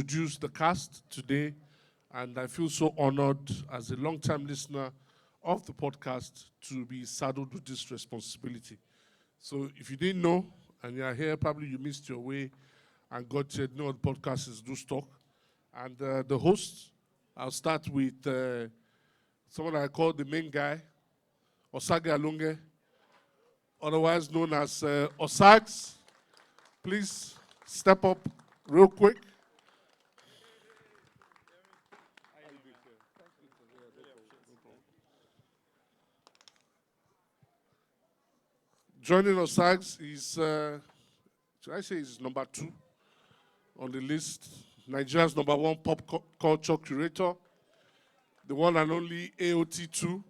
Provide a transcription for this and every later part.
introduce the cast today, and I feel so honored as a long-time listener of the podcast to be saddled with this responsibility. So if you didn't know, and you're here, probably you missed your way, and God said, no, the podcast is Do Talk. And the host, I'll start with someone I call the main guy, Osagie Alonge, otherwise known as Osags. Please step up real quick. Joining Osags is, should I say, is number 2 on the list. Nigeria's #1 pop culture curator, the one and only AOT2.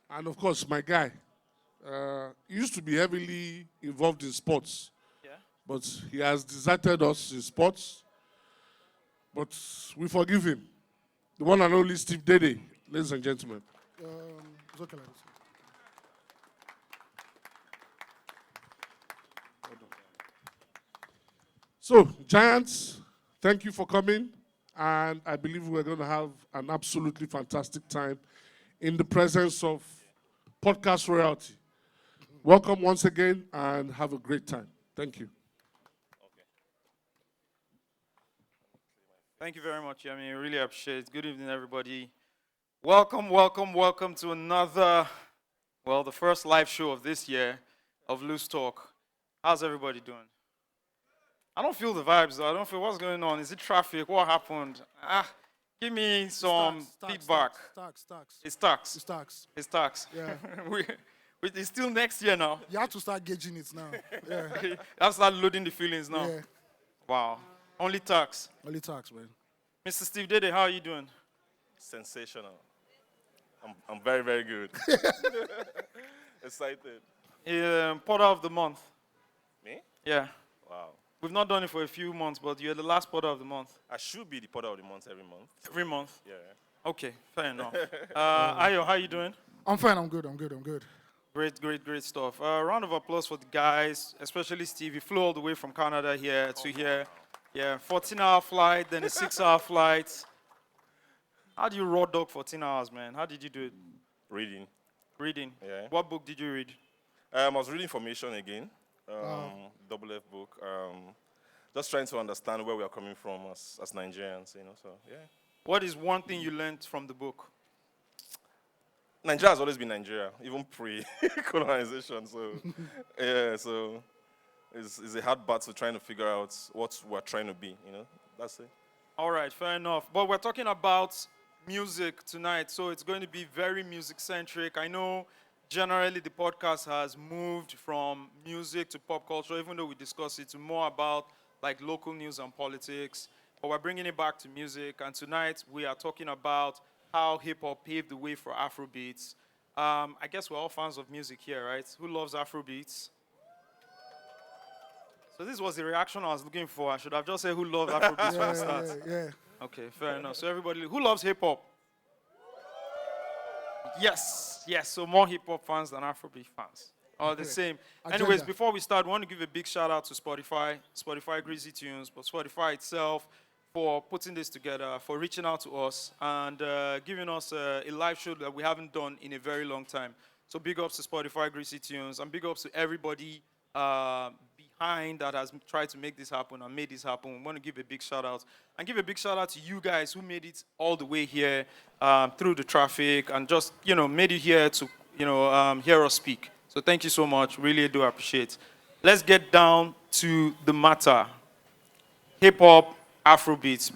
And of course, my guy. He used to be heavily involved in sports, but he has deserted us in sports. But we forgive him. The one and only Steve Dede, ladies and gentlemen. It's okay like this. So, Giants, thank you for coming. And I believe we're going to have an absolutely fantastic time in the presence of podcast royalty. Welcome once again and have a great time. Thank you. Thank you very much, Yemi. I really appreciate it. Good evening, everybody. Welcome, welcome, welcome to another, well, the first live show of this year of Loose Talk. How's everybody doing? I don't feel the vibes, though. I don't feel what's going on. Is it traffic? What happened? Give me some feedback. It's tax. It's tax. Yeah. It's still next year now. You have to start gauging it now. Yeah. You have to start loading the feelings now. Yeah. Wow. Only tax. Only tax, man. Mr. Steve Dede, how are you doing? Sensational. I'm very, very good. Excited. Porter of the month. Me? Yeah. Wow. We've not done it for a few months, but you're the last porter of the month. I should be the porter of the month every month. Every month? Yeah. Okay, fair enough. Ayo, how you doing? I'm fine, I'm good. Great stuff. Round of applause for the guys, especially Steve. He flew all the way from Canada here to here. Yeah, 14-hour flight, then a 6-hour flight. How do you raw dog 14 hours, man? How did you do it? Reading. Reading? Yeah. What book did you read? I was reading Formation again. Double F book. Just trying to understand where we are coming from as Nigerians, so yeah. What is one thing you learned from the book? Nigeria has always been Nigeria, even pre-colonization. So, yeah, so it's a hard battle trying to figure out what we're trying to be, That's it. All right, fair enough. But we're talking about music tonight, so it's going to be very music-centric. I know generally the podcast has moved from music to pop culture, even though we discuss it, to more about like local news and politics. But we're bringing it back to music, and tonight we are talking about how hip-hop paved the way for Afrobeats. I guess we're all fans of music here, right? Who loves Afrobeats? So this was the reaction I was looking for. I should have just said who loves Afrobeats from the start. Yeah. Okay, fair enough. So everybody, who loves hip-hop? Yes. So more hip-hop fans than Afrobeat fans. All the same. Anyways, before we start, I want to give a big shout-out to Spotify Greasy Tunes, but Spotify itself for putting this together, for reaching out to us, and giving us a live show that we haven't done in a very long time. So big ups to Spotify Greasy Tunes, and big ups to everybody behind that has tried to make this happen and made this happen. We want to give a big shout-out. And give a big shout-out to you guys who made it all the way here through the traffic and just, made it here to, hear us speak. So thank you so much. Really do appreciate. Let's get down to the matter. Hip-hop, Afrobeats.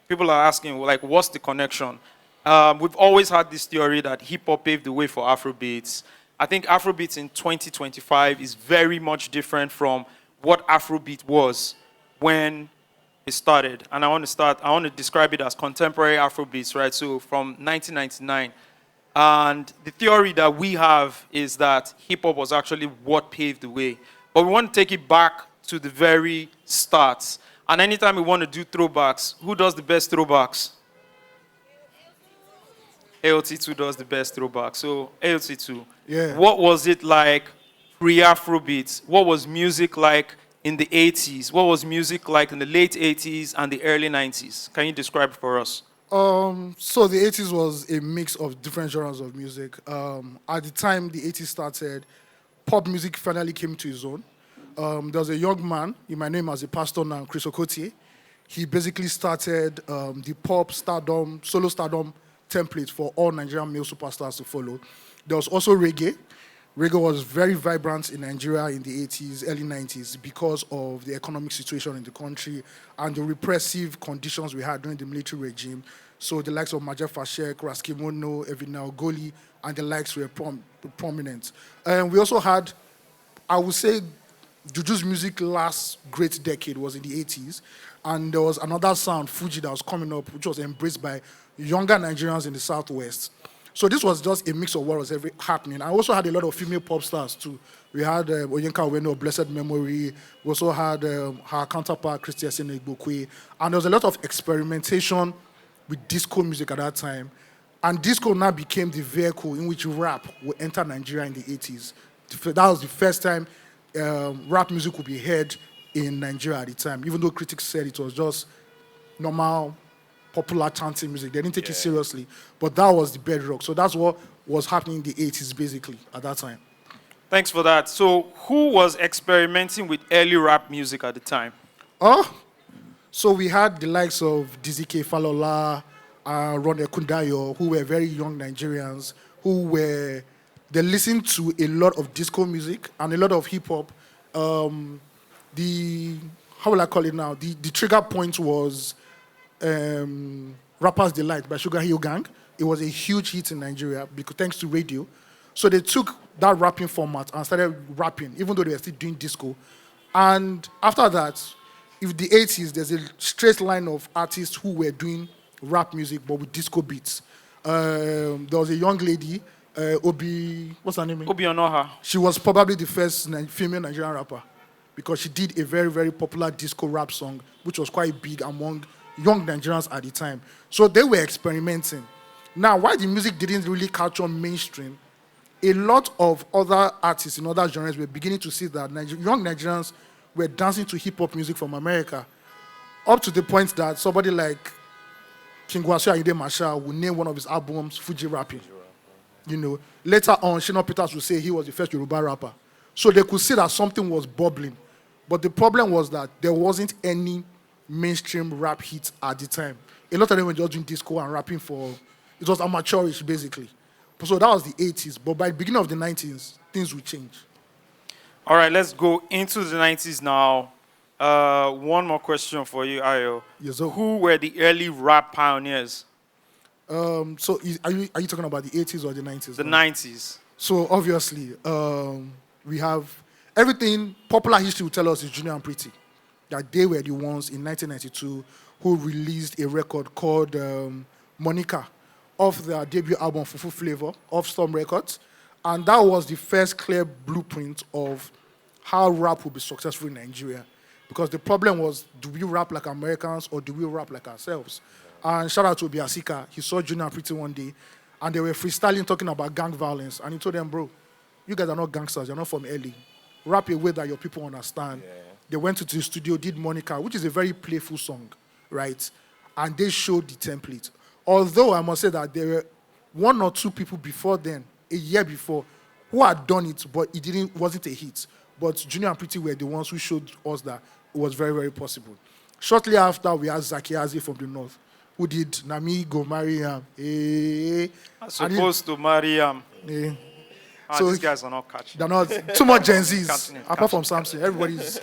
People are asking, what's the connection? We've always had this theory that hip-hop paved the way for Afrobeats. I think Afrobeats in 2025 is very much different from what Afrobeat was when it started. And I want to describe it as contemporary Afrobeats, right? So from 1999. And the theory that we have is that hip-hop was actually what paved the way. But we want to take it back to the very start. And anytime we want to do throwbacks, who does the best throwbacks? AOT2 does the best throwback. So AOT2, what was it like pre-Afrobeats? What was music like in the 80s? What was music like in the late 80s and the early 90s? Can you describe it for us? So the 80s was a mix of different genres of music. At the time the 80s started, pop music finally came to its own. There was a young man, you might know him as a pastor now, Chris Okotie. He basically started the pop stardom, solo stardom template for all Nigerian male superstars to follow. There was also reggae. Reggae was very vibrant in Nigeria in the 80s, early 90s because of the economic situation in the country and the repressive conditions we had during the military regime. So the likes of Major Fashek, Raskimono, Evina Ogoli, and the likes were prominent. And we also had, I would say, Juju's music last great decade was in the 80s. And there was another sound, Fuji, that was coming up, which was embraced by younger Nigerians in the Southwest. So this was just a mix of what was happening. I also had a lot of female pop stars too. We had Oyenka Oweno, Blessed Memory. We also had her counterpart, Christy Esene Igbokwe. And there was a lot of experimentation with disco music at that time. And disco now became the vehicle in which rap would enter Nigeria in the 80s. That was the first time rap music would be heard in Nigeria at the time, even though critics said it was just normal, popular chanting music. They didn't take it seriously. But that was the bedrock. So that's what was happening in the 80s, basically, at that time. Thanks for that. So who was experimenting with early rap music at the time? So we had the likes of DZK Falola, Ron Ekundayo, who were very young Nigerians, they listened to a lot of disco music and a lot of hip-hop. How will I call it now? The trigger point was Rapper's Delight by Sugar Hill Gang. It was a huge hit in Nigeria because thanks to radio. So they took that rapping format and started rapping, even though they were still doing disco. And after that, in the 80s, there's a straight line of artists who were doing rap music, but with disco beats. There was a young lady, what's her name? Obi Onoha. She was probably the first female Nigerian rapper because she did a very, very popular disco rap song, which was quite big among young Nigerians at the time. So they were experimenting. Now, why the music didn't really catch on mainstream, a lot of other artists in other genres were beginning to see that young Nigerians were dancing to hip-hop music from America, up to the point that somebody like King Wasiu Ayinde Marshal would name one of his albums Fuji Rapping. You know, later on, Shina Peters would say he was the first Yoruba rapper. So they could see that something was bubbling. But the problem was that there wasn't any mainstream rap hits at the time. A lot of them were just doing disco and rapping it was amateurish, basically. So that was the 80s. But by the beginning of the 90s, things would change. All right, let's go into the 90s now. One more question for you, Ayo. Yes, sir. Who were the early rap pioneers? Are you talking about the 80s or the 90s? The 90s. So obviously, we have everything popular history will tell us is Junior and Pretty. That they were the ones in 1992 who released a record called Monica off their debut album Fufu Flavor off Storm Records. And that was the first clear blueprint of how rap would be successful in Nigeria. Because the problem was, do we rap like Americans or do we rap like ourselves? And shout out to Biasika. He saw Junior and Pretty one day, and they were freestyling talking about gang violence. And he told them, bro, you guys are not gangsters. You're not from LA. Rap a way that your people understand. Yeah. They went to the studio, did Monica, which is a very playful song, right? And they showed the template. Although I must say that there were one or two people before then, a year before, who had done it, but it wasn't a hit. But Junior and Pretty were the ones who showed us that it was very, very possible. Shortly after, we had Zakiazi from the north, who did Nami Go Mariam. I'm supposed to Mariam. So these guys are not catching. They're not too much Gen Zs. Apart from Samson, everybody's.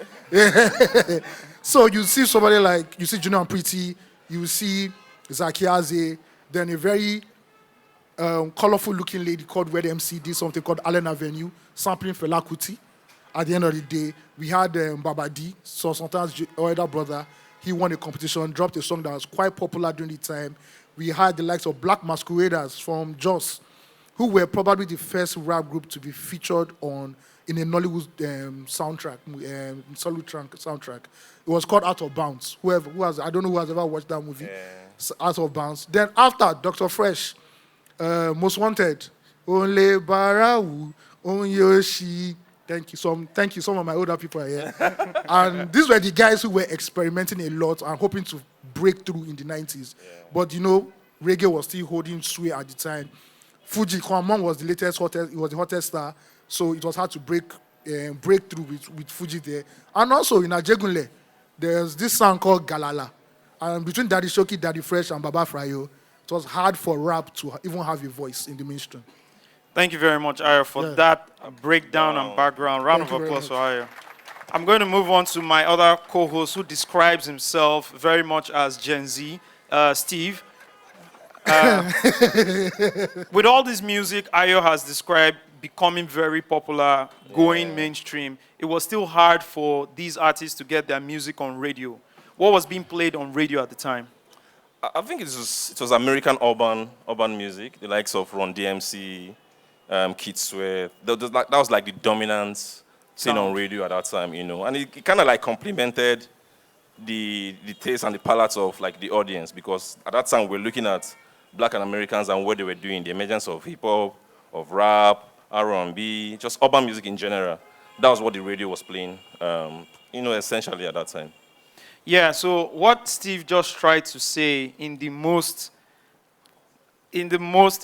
So you see somebody like, you see Junior and Pretty, you see Zakiazi, then a very colorful looking lady called Red MC did something called Allen Avenue, sampling Fela Kuti. At the end of the day, we had Babadi, so sometimes elder brother. He won a competition, dropped a song that was quite popular during the time. We had the likes of Black Masqueraders from Jos, who were probably the first rap group to be featured in a Nollywood soundtrack, soundtrack. It was called Out of Bounds. I don't know who has ever watched that movie. Yeah. Out of Bounds. Then after, Dr. Fresh, Most Wanted, Only Barau, Onyoshi, Thank you. Thank you. Some of my older people are here. And these were the guys who were experimenting a lot and hoping to break through in the 90s. Yeah. But reggae was still holding sway at the time. Fuji Kwamon was the hottest. It was the hottest star, so it was hard to break through with Fuji there. And also in Ajegunle, there's this song called Galala, and between Daddy Shoki, Daddy Fresh, and Baba Frayo, it was hard for rap to even have a voice in the mainstream. Thank you very much, Ayo, for that breakdown and background. Round of applause for Ayo. I'm going to move on to my other co-host who describes himself very much as Gen Z, Steve. With all this music Ayo has described becoming very popular, going mainstream, it was still hard for these artists to get their music on radio. What was being played on radio at the time? I think it was American urban music, the likes of Run DMC, Kid Sweat. That was like the dominant thing on radio at that time, and it kind of like complemented the taste and the palates of like the audience, because at that time we're looking at Black and Americans and what they were doing, the emergence of hip-hop, of rap, R&B, just urban music in general. That was what the radio was playing, essentially at that time. Yeah, so what Steve just tried to say in the most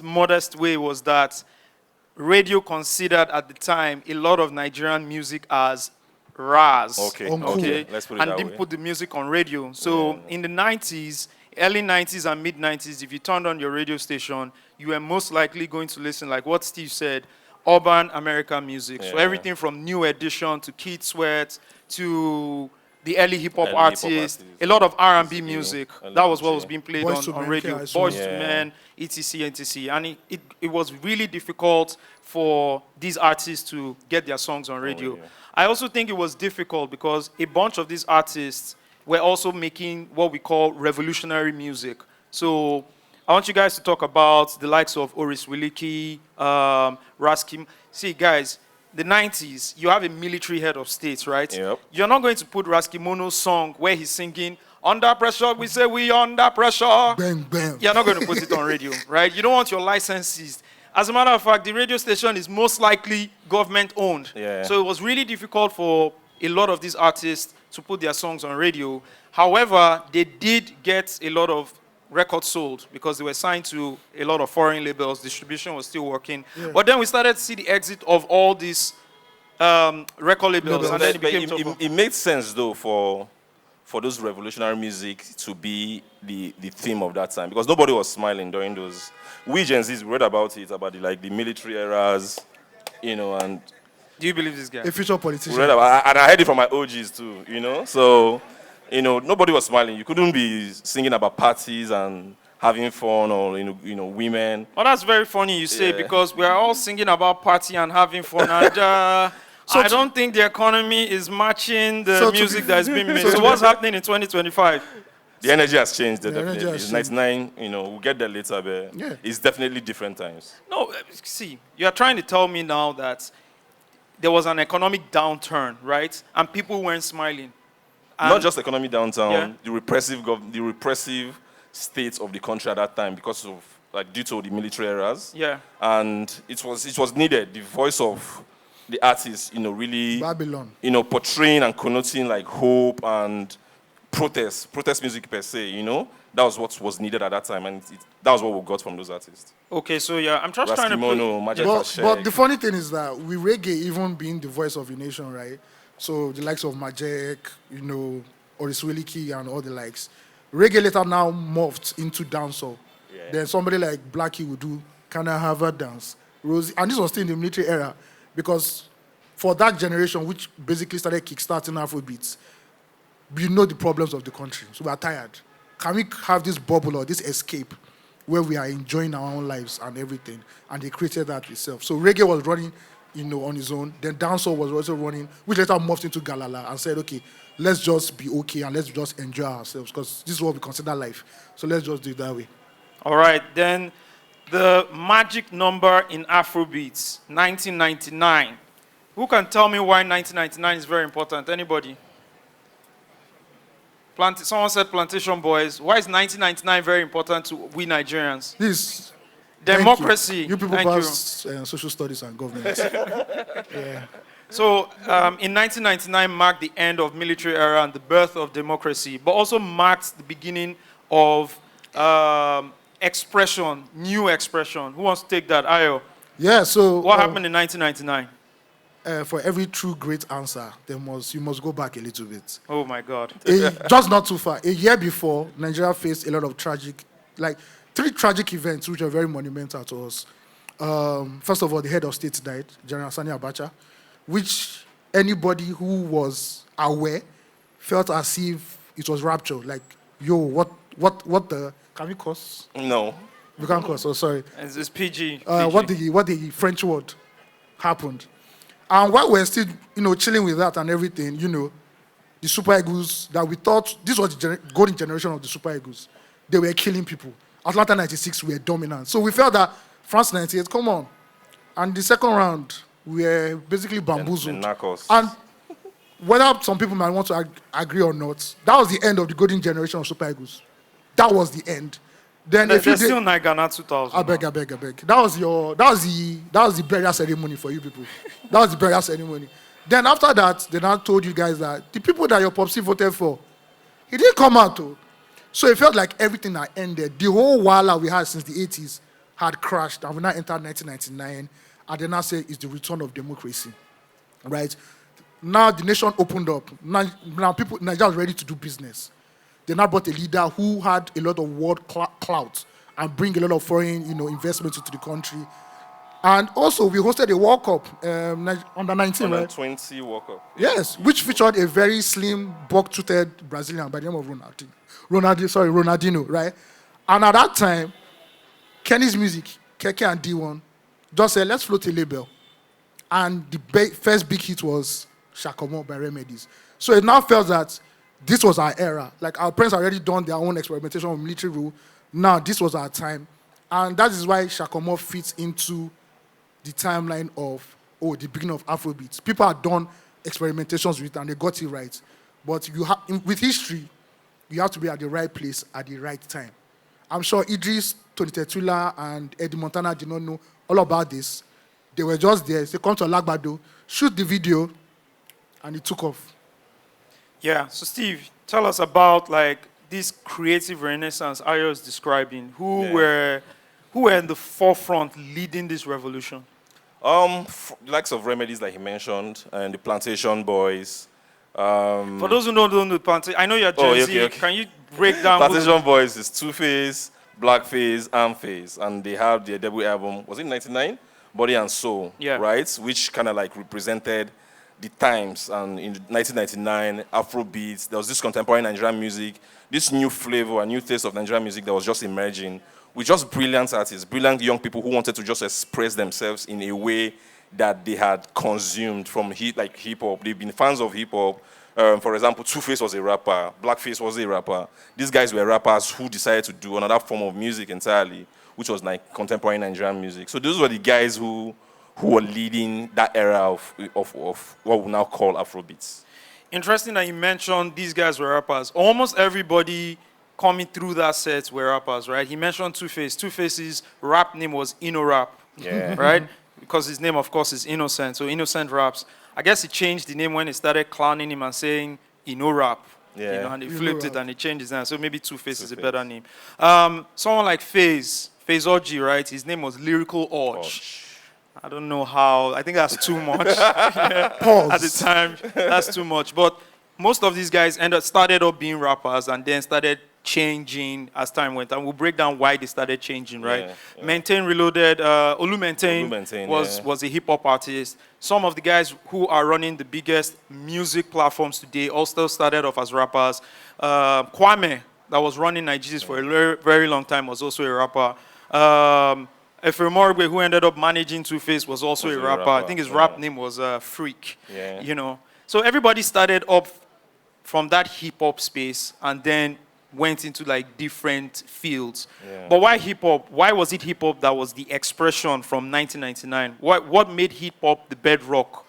modest way was that radio considered at the time a lot of Nigerian music as Raz. Okay. Let's put it and that didn't way. put the music on radio. So in the 90s, early 90s and mid 90s, if you turned on your radio station, you were most likely going to listen, like what Steve said, urban American music. So everything from New Edition to Kid Sweat to the early hip-hop artists, a lot of R&B music. That was what was being played on radio. Boys to Men, etc., etc. And it was really difficult for these artists to get their songs on radio. I also think it was difficult because a bunch of these artists were also making what we call revolutionary music. So I want you guys to talk about the likes of Oris Wiliki, Raskim. See, guys, the 90s, you have a military head of state, right? Yep. You're not going to put Raskimono's song where he's singing, "Under pressure, we say we under pressure." Bang, bang. You're not going to put it on radio, right? You don't want your license seized. As a matter of fact, the radio station is most likely government-owned. Yeah. So it was really difficult for a lot of these artists to put their songs on radio. However, they did get a lot of records sold because they were signed to a lot of foreign labels. Distribution was still working. Yeah. But then we started to see the exit of all these record labels. And then it made sense, though, for those revolutionary music to be the theme of that time, because nobody was smiling during those. We Gen Zs read about it, about the military eras, and... Do you believe this guy? A future politician. And I heard it from my OGs, too, So... nobody was smiling. You couldn't be singing about parties and having fun or, women. Well, that's very funny you say, because we are all singing about party and having fun. And I don't think the economy is matching the music that is being made. So what's happening in 2025? The energy has changed, definitely. It's 99, we'll get there later, but it's definitely different times. No, see, you're trying to tell me now that there was an economic downturn, right? And people weren't smiling. Not just economic downturn, the repressive state of the country at that time, because of due to the military eras. Yeah. And it was needed, the voice of the artists, really Babylon. Portraying and connoting hope and protest music per se, That was what was needed at that time, and that was what we got from those artists. Okay, so I'm just trying to but the funny thing is that with reggae even being the voice of a nation, right? So the likes of Majek, Oris Wiliki and all the likes. Reggae later now morphed into dancehall. Yeah. Then somebody like Blackie would do Can I Have a Dance? Rosie, and this was still in the military era, because for that generation, which basically started kickstarting Afrobeats, we know the problems of the country, so we are tired. Can we have this bubble or this escape where we are enjoying our own lives and everything? And they created that itself. So reggae was running, on his own. Then dancehall was also running, which later morphed into Galala and said, okay, let's just be okay and let's just enjoy ourselves, because this is what we consider life. So let's just do it that way. All right, then the magic number in Afrobeats, 1999. Who can tell me why 1999 is very important? Anybody? Someone said Plantation Boys. Why is 1999 very important to we Nigerians? This democracy. You people pass social studies and government. Yeah. So in 1999 marked the end of military era and the birth of democracy, but also marked the beginning of expression, new expression. Who wants to take that? Ayo. Yeah, so What happened in 1999? for every true great answer, you must go back a little bit. Oh my God. Just not too far. A year before, Nigeria faced a lot of like 3 tragic events which are very monumental to us. First of all, the head of state died, General Sani Abacha, which anybody who was aware felt as if it was rapture. Like, yo, what the, can we curse? No. We can't curse, oh, sorry. It's PG. What the French word happened. And while we're still, chilling with that and everything, the Super Eagles that we thought, this was the golden generation of the Super Eagles. They were killing people. Atlanta 96 were dominant. So we felt that France 98, come on. And the second round, we were basically bamboozled. And whether some people might want to agree or not, that was the end of the golden generation of Super Eagles. That was the end. Then There's still Ghana 2000. I beg. That was the burial ceremony for you people. That was the burial ceremony. Then after that, they now told you guys that the people that your popsy voted for, he didn't come out though. So it felt like everything had ended. The whole wala we had since the 80s had crashed, and we now entered 1999, and they now say it's the return of democracy, right? Now the nation opened up. Now Nigeria was ready to do business. They now brought a leader who had a lot of world clout and bring a lot of foreign, investment into the country. And also, we hosted a World Cup, under 19, right? 20 World Cup. Yes, which featured a very slim, buck-toothed Brazilian by the name of Ronaldinho, right? And at that time, Kenny's Music, Keke and D1, just said, let's float a label. And the first big hit was Shakomo by Remedies. So it now felt that this was our era. Like, our parents already done their own experimentation with military rule. Now, this was our time. And that is why Shakomo fits into the timeline of, the beginning of Afrobeats. People had done experimentations with it, and they got it right. But with history, you have to be at the right place at the right time. I'm sure Idris, Tony Tetula, and Eddie Montana did not know all about this. They were just there. They come to Alagbado, shoot the video, and it took off. Yeah, so Steve, tell us about this creative renaissance Ayo is describing. Who were in the forefront leading this revolution? The likes of Remedies that he mentioned, and the Plantation Boys. For those who don't know the Plantation, I know you're Gen Z. Okay. Can you break down? Plantation Boys is Two-Face, Blackface, and Face, and they have their debut album. Was it 99? Body and Soul, right? Which kind of represented the times. And in 1999, Afrobeats, there was this contemporary Nigerian music, this new flavor, a new taste of Nigerian music that was just emerging, with just brilliant artists, brilliant young people who wanted to just express themselves in a way that they had consumed from hip-hop. They've been fans of hip-hop. For example, Two-Face was a rapper, Blackface was a rapper. These guys were rappers who decided to do another form of music entirely, which was contemporary Nigerian music. So those were the guys who were leading that era of what we now call Afrobeats. Interesting that you mentioned these guys were rappers. Almost everybody coming through that set were rappers, right? He mentioned Two-Face. Two-Face's rap name was Rap, right? Because his name, of course, is Innocent. So Innocent raps. I guess he changed the name when he started clowning him and saying Rap. Yeah. And he flipped it and he changed his name. So maybe Two-Face is a better name. Someone like Osagie, right? His name was Lyrical Orge. I don't know how. I think that's too much. At the time, that's too much. But most of these guys started up being rappers and then started changing as time went on. We'll break down why they started changing, right? Yeah. Maintain Reloaded, Olu Maintain was a hip-hop artist. Some of the guys who are running the biggest music platforms today also started off as rappers. Kwame, that was running Nigeria for a very long time, was also a rapper. Efemorigwe, who ended up managing Two-Face, was also a rapper. I think his rap name was Freak. So everybody started up from that hip-hop space and then went into different fields. But why hip-hop? Why was it hip-hop that was the expression from 1999? What made hip-hop the bedrock?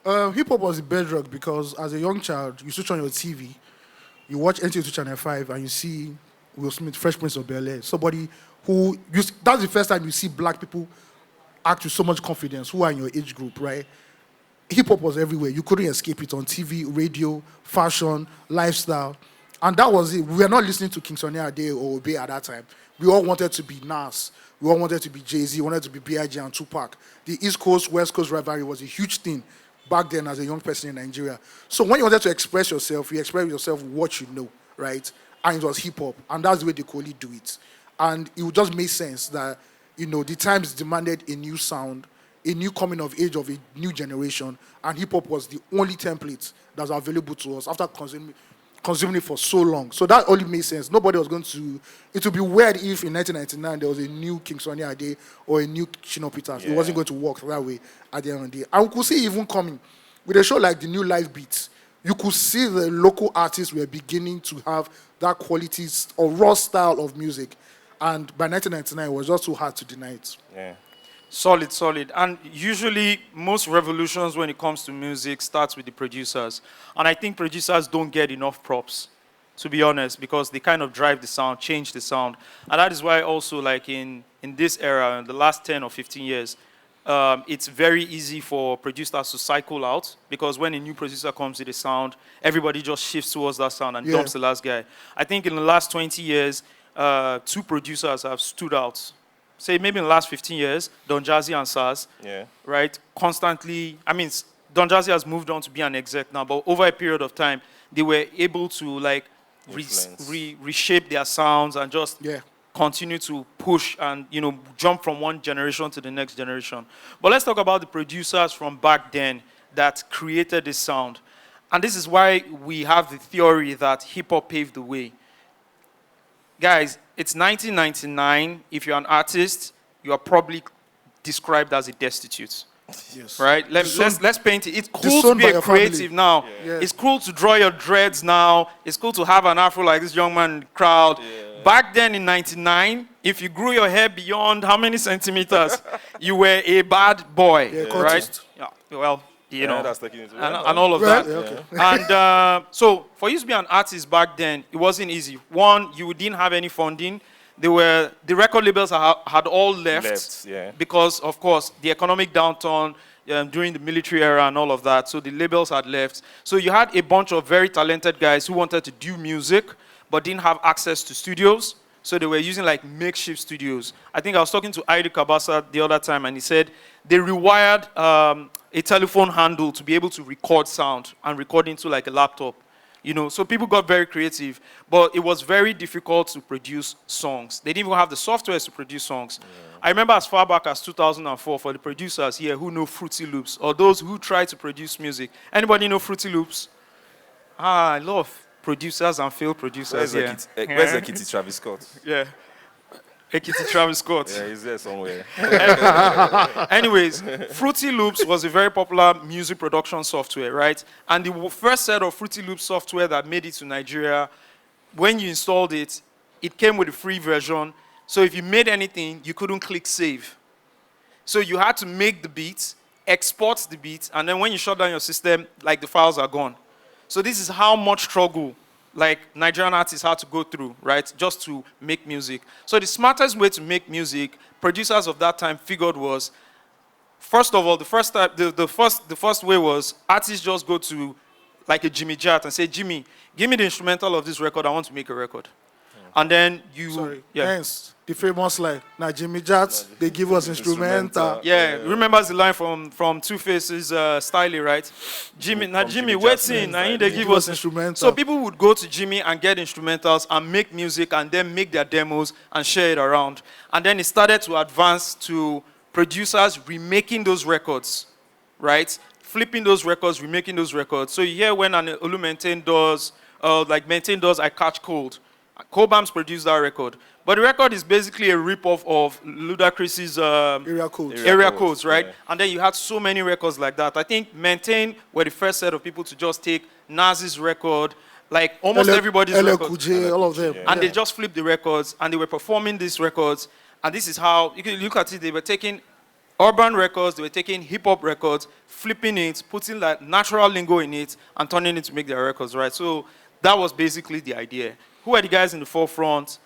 Hip-hop was the bedrock because as a young child, you switch on your TV, you watch NTA Channel 5, and you see Will Smith, Fresh Prince of Bel-Air, somebody who, that's the first time you see black people act with so much confidence, who are in your age group, right? hip hop was everywhere. You couldn't escape it on TV, radio, fashion, lifestyle. And that was it. We were not listening to King Sunny Ade or Obey at that time. We all wanted to be Nas. We all wanted to be Jay-Z. We wanted to be B.I.G. and Tupac. The East Coast, West Coast rivalry was a huge thing back then as a young person in Nigeria. So when you wanted to express yourself, you express yourself what you know, right? And it was hip-hop. And that's the way they could only do it. And it would just make sense that, the times demanded a new sound, a new coming of age of a new generation, and hip-hop was the only template that was available to us after consuming it for so long. So that only made sense. Nobody was going to... It would be weird if in 1999 there was a new King Sunny Ade or a new Shino Peters. Yeah. It wasn't going to work that way at the end of the day. And we could see even coming with a show like the New Live Beats. You could see the local artists were beginning to have that quality or raw style of music. And by 1999, it was just too hard to deny it. Yeah. Solid. And usually, most revolutions when it comes to music starts with the producers. And I think producers don't get enough props, to be honest, because they kind of drive the sound, change the sound. And that is why also, like in this era, in the last 10 or 15 years, it's very easy for producers to cycle out, because when a new producer comes with a sound, everybody just shifts towards that sound and dumps the last guy. I think in the last 20 years, 2 producers have stood out. Say maybe in the last 15 years, Don Jazzy and Saz, right? Constantly, Don Jazzy has moved on to be an exec now, but over a period of time, they were able to reshape their sounds and just continue to push and, jump from one generation to the next generation. But let's talk about the producers from back then that created this sound. And this is why we have the theory that hip-hop paved the way. Guys, it's 1999. If you're an artist, you are probably described as a destitute. Yes. Right? Let's paint it. It's cool to be a creative now. Yeah. It's cool to draw your dreads now. It's cool to have an afro like this young man in the crowd. Yeah. Back then in 99, if you grew your hair beyond how many centimeters, you were a bad boy. Yeah, right? Yeah. Well, that's and all of that. Yeah, okay. And so for you to be an artist back then, it wasn't easy. One, you didn't have any funding. The record labels had all left because, of course, the economic downturn during the military era and all of that. So the labels had left. So you had a bunch of very talented guys who wanted to do music but didn't have access to studios. So they were using like makeshift studios. I think I was talking to Aidi Kabasa the other time, and he said they rewired a telephone handle to be able to record sound and record into like a laptop. So people got very creative, but it was very difficult to produce songs. They didn't even have the software to produce songs. Yeah. I remember as far back as 2004, for the producers here who know Fruity Loops, or those who try to produce music. Anybody know Fruity Loops? I love producers and failed producers. Where's Ekiti Travis Scott? Yeah. Ekiti Travis Scott. Yeah, he's there somewhere. Anyways, Fruity Loops was a very popular music production software, right? And the first set of Fruity Loops software that made it to Nigeria, when you installed it, it came with a free version. So if you made anything, you couldn't click save. So you had to make the beats, export the beats, and then when you shut down your system, like the files are gone. So this is how much struggle like Nigerian artists had to go through, right, just to make music. So the smartest way to make music, producers of that time figured was, first of all, the first way was artists just go to like a Jimmy Jat and say, Jimmy, give me the instrumental of this record. I want to make a record. And then you... Hence, the famous line, now Jimmy Jats, they give us instrumental. Yeah, remember the line from Two Faces Styley, right? Jimmy, waiting, and they give us instrumental. So people would go to Jimmy and get instrumentals and make music and then make their demos and share it around. And then it started to advance to producers remaking those records, right? Flipping those records, remaking those records. So you hear when an Olu Maintain does, Maintain does I Catch Cold. Cobams produced that record. But the record is basically a rip-off of Ludacris's area codes, right? Yeah. And then you had so many records like that. I think Maintain were the first set of people to just take Nas's record, like almost everybody's records. All of them. And they just flipped the records, and they were performing these records. And this is how, you can look at it, they were taking urban records, they were taking hip-hop records, flipping it, putting like natural lingo in it, and turning it to make their records, right? So that was basically the idea. Who are the guys in the forefront?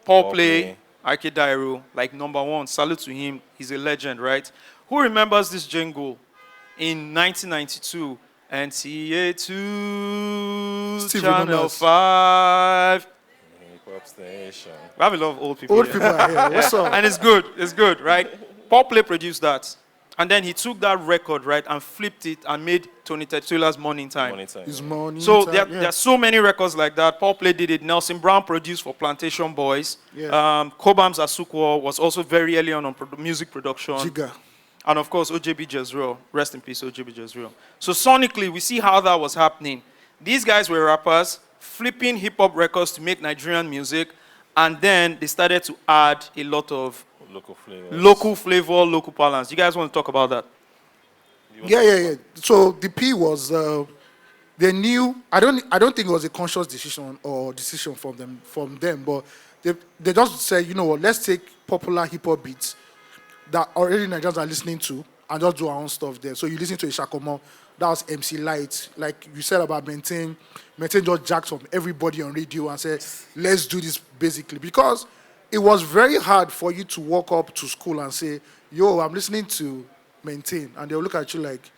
Paul Play, Ike Dairo, like #1. Salute to him. He's a legend, right? Who remembers this jingle? in 1992. NTA 2, Steve Channel remembers. 5. Hip-Hop station. We have a lot of old people Old here. people are here. What's up? And it's good, right? Pop Play produced that. And then he took that record, right, and flipped it and made Tony Tetula's Morning Time. Money time. It's morning So time, there are so many records like that. Paul Play did it. Nelson Brown produced for Plantation Boys. Yeah. Kobams Asukwo was also very early on music production. Jigga. And of course, OJB Jezreel. Rest in peace, OJB Jezreel. So sonically, we see how that was happening. These guys were rappers flipping hip-hop records to make Nigerian music. And then they started to add a lot of Local flavor. local flavor, local balance. You guys want to talk about that? Yeah. So the P was they knew. I don't think it was a conscious decision from them, but they just said, you know what, let's take popular hip hop beats that already Nigerians are listening to and just do our own stuff there. So you listen to a Shakomo, that was MC Light, like you said about Maintain just jacked from everybody on radio and said, let's do this basically, because it was very hard for you to walk up to school and say, yo, I'm listening to Maintain, and they'll look at you like,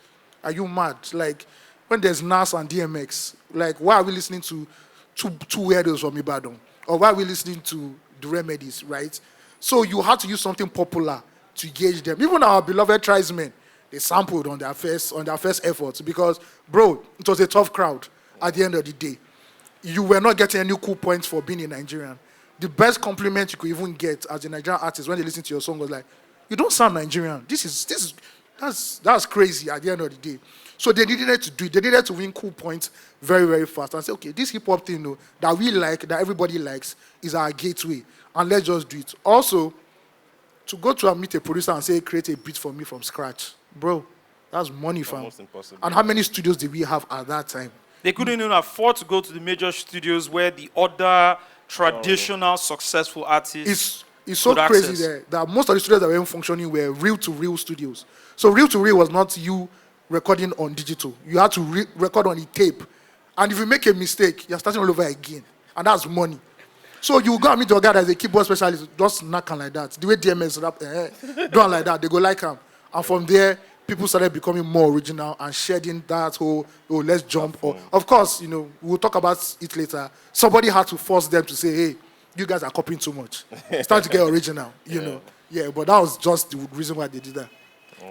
are you mad? Like, when there's Nas and DMX, like, why are we listening to two weirdos from Ibadan? Or why are we listening to The Remedies, right? So you had to use something popular to gauge them. Even our beloved tribesmen, they sampled on their first efforts because, bro, it was a tough crowd at the end of the day. You were not getting any cool points for being a Nigerian. The best compliment you could even get as a Nigerian artist when they listen to your song was like, you don't sound Nigerian. That's crazy at the end of the day. So they needed to do it. They needed to win cool points very, very fast and say, okay, this hip-hop thing though, that we like, that everybody likes, is our gateway. And let's just do it. Also, to go to and meet a producer and say, create a beat for me from scratch. Bro, that's money, fam. Almost impossible. And how many studios did we have at that time? They couldn't even afford to go to the major studios where the other traditional successful artists It's so could crazy access. there that most of the studios that were even functioning were reel-to-reel studios. So reel-to-reel was not you recording on digital. You had to record on a tape. And if you make a mistake, you're starting all over again. And that's money. So you go and meet your guy as a keyboard specialist, just knock like that. The way DMS rap, done like that, they go like him. And from there, people started becoming more original and shedding that whole, oh, let's jump. Or, of course, you know, we'll talk about it later. Somebody had to force them to say, hey, you guys are copying too much. It's time to get original, you know. Yeah, but that was just the reason why they did that.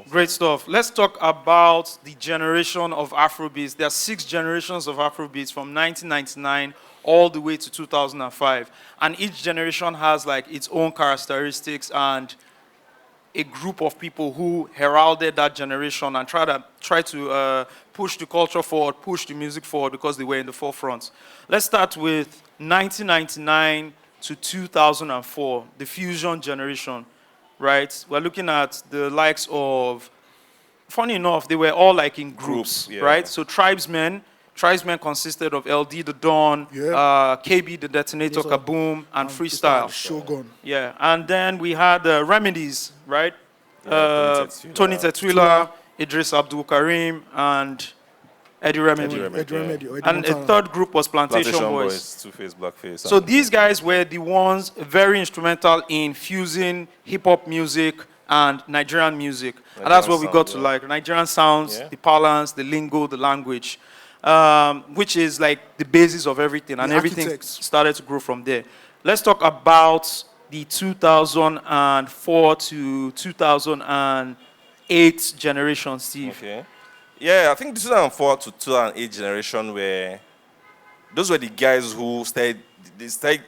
Great stuff. Let's talk about the generation of Afrobeats. There are 6 generations of Afrobeats from 1999 all the way to 2005. And each generation has like its own characteristics and a group of people who heralded that generation and try to push the culture forward, push the music forward because they were in the forefront. Let's start with 1999 to 2004, the fusion generation, right? We're looking at the likes of, funny enough, they were all like in groups, yeah. right? So Tribesmen consisted of LD the Dawn, Yeah. KB the Detonator, Yes, sir. Kaboom, and Freestyle. Shogun. Yeah, and then we had Remedies, right? Tony Tony Tetula, Idris Abdul Karim, and Eddie Remedy. Eddie Remedy, or Eddie And a Montana. third group was Plantation, Plantation Boys. Boys, Two-Face, Blackface. So these guys were the ones very instrumental in fusing hip-hop music and Nigerian music. And that's what we got to like. Nigerian sounds, Yeah. the parlance, the lingo, the language, which is like the basis of everything. And The everything architects. started to grow from there. Let's talk about the 2004 to 2008 generation, Steve. Okay. Yeah, I think the 2004 to 2008 generation those were the guys who started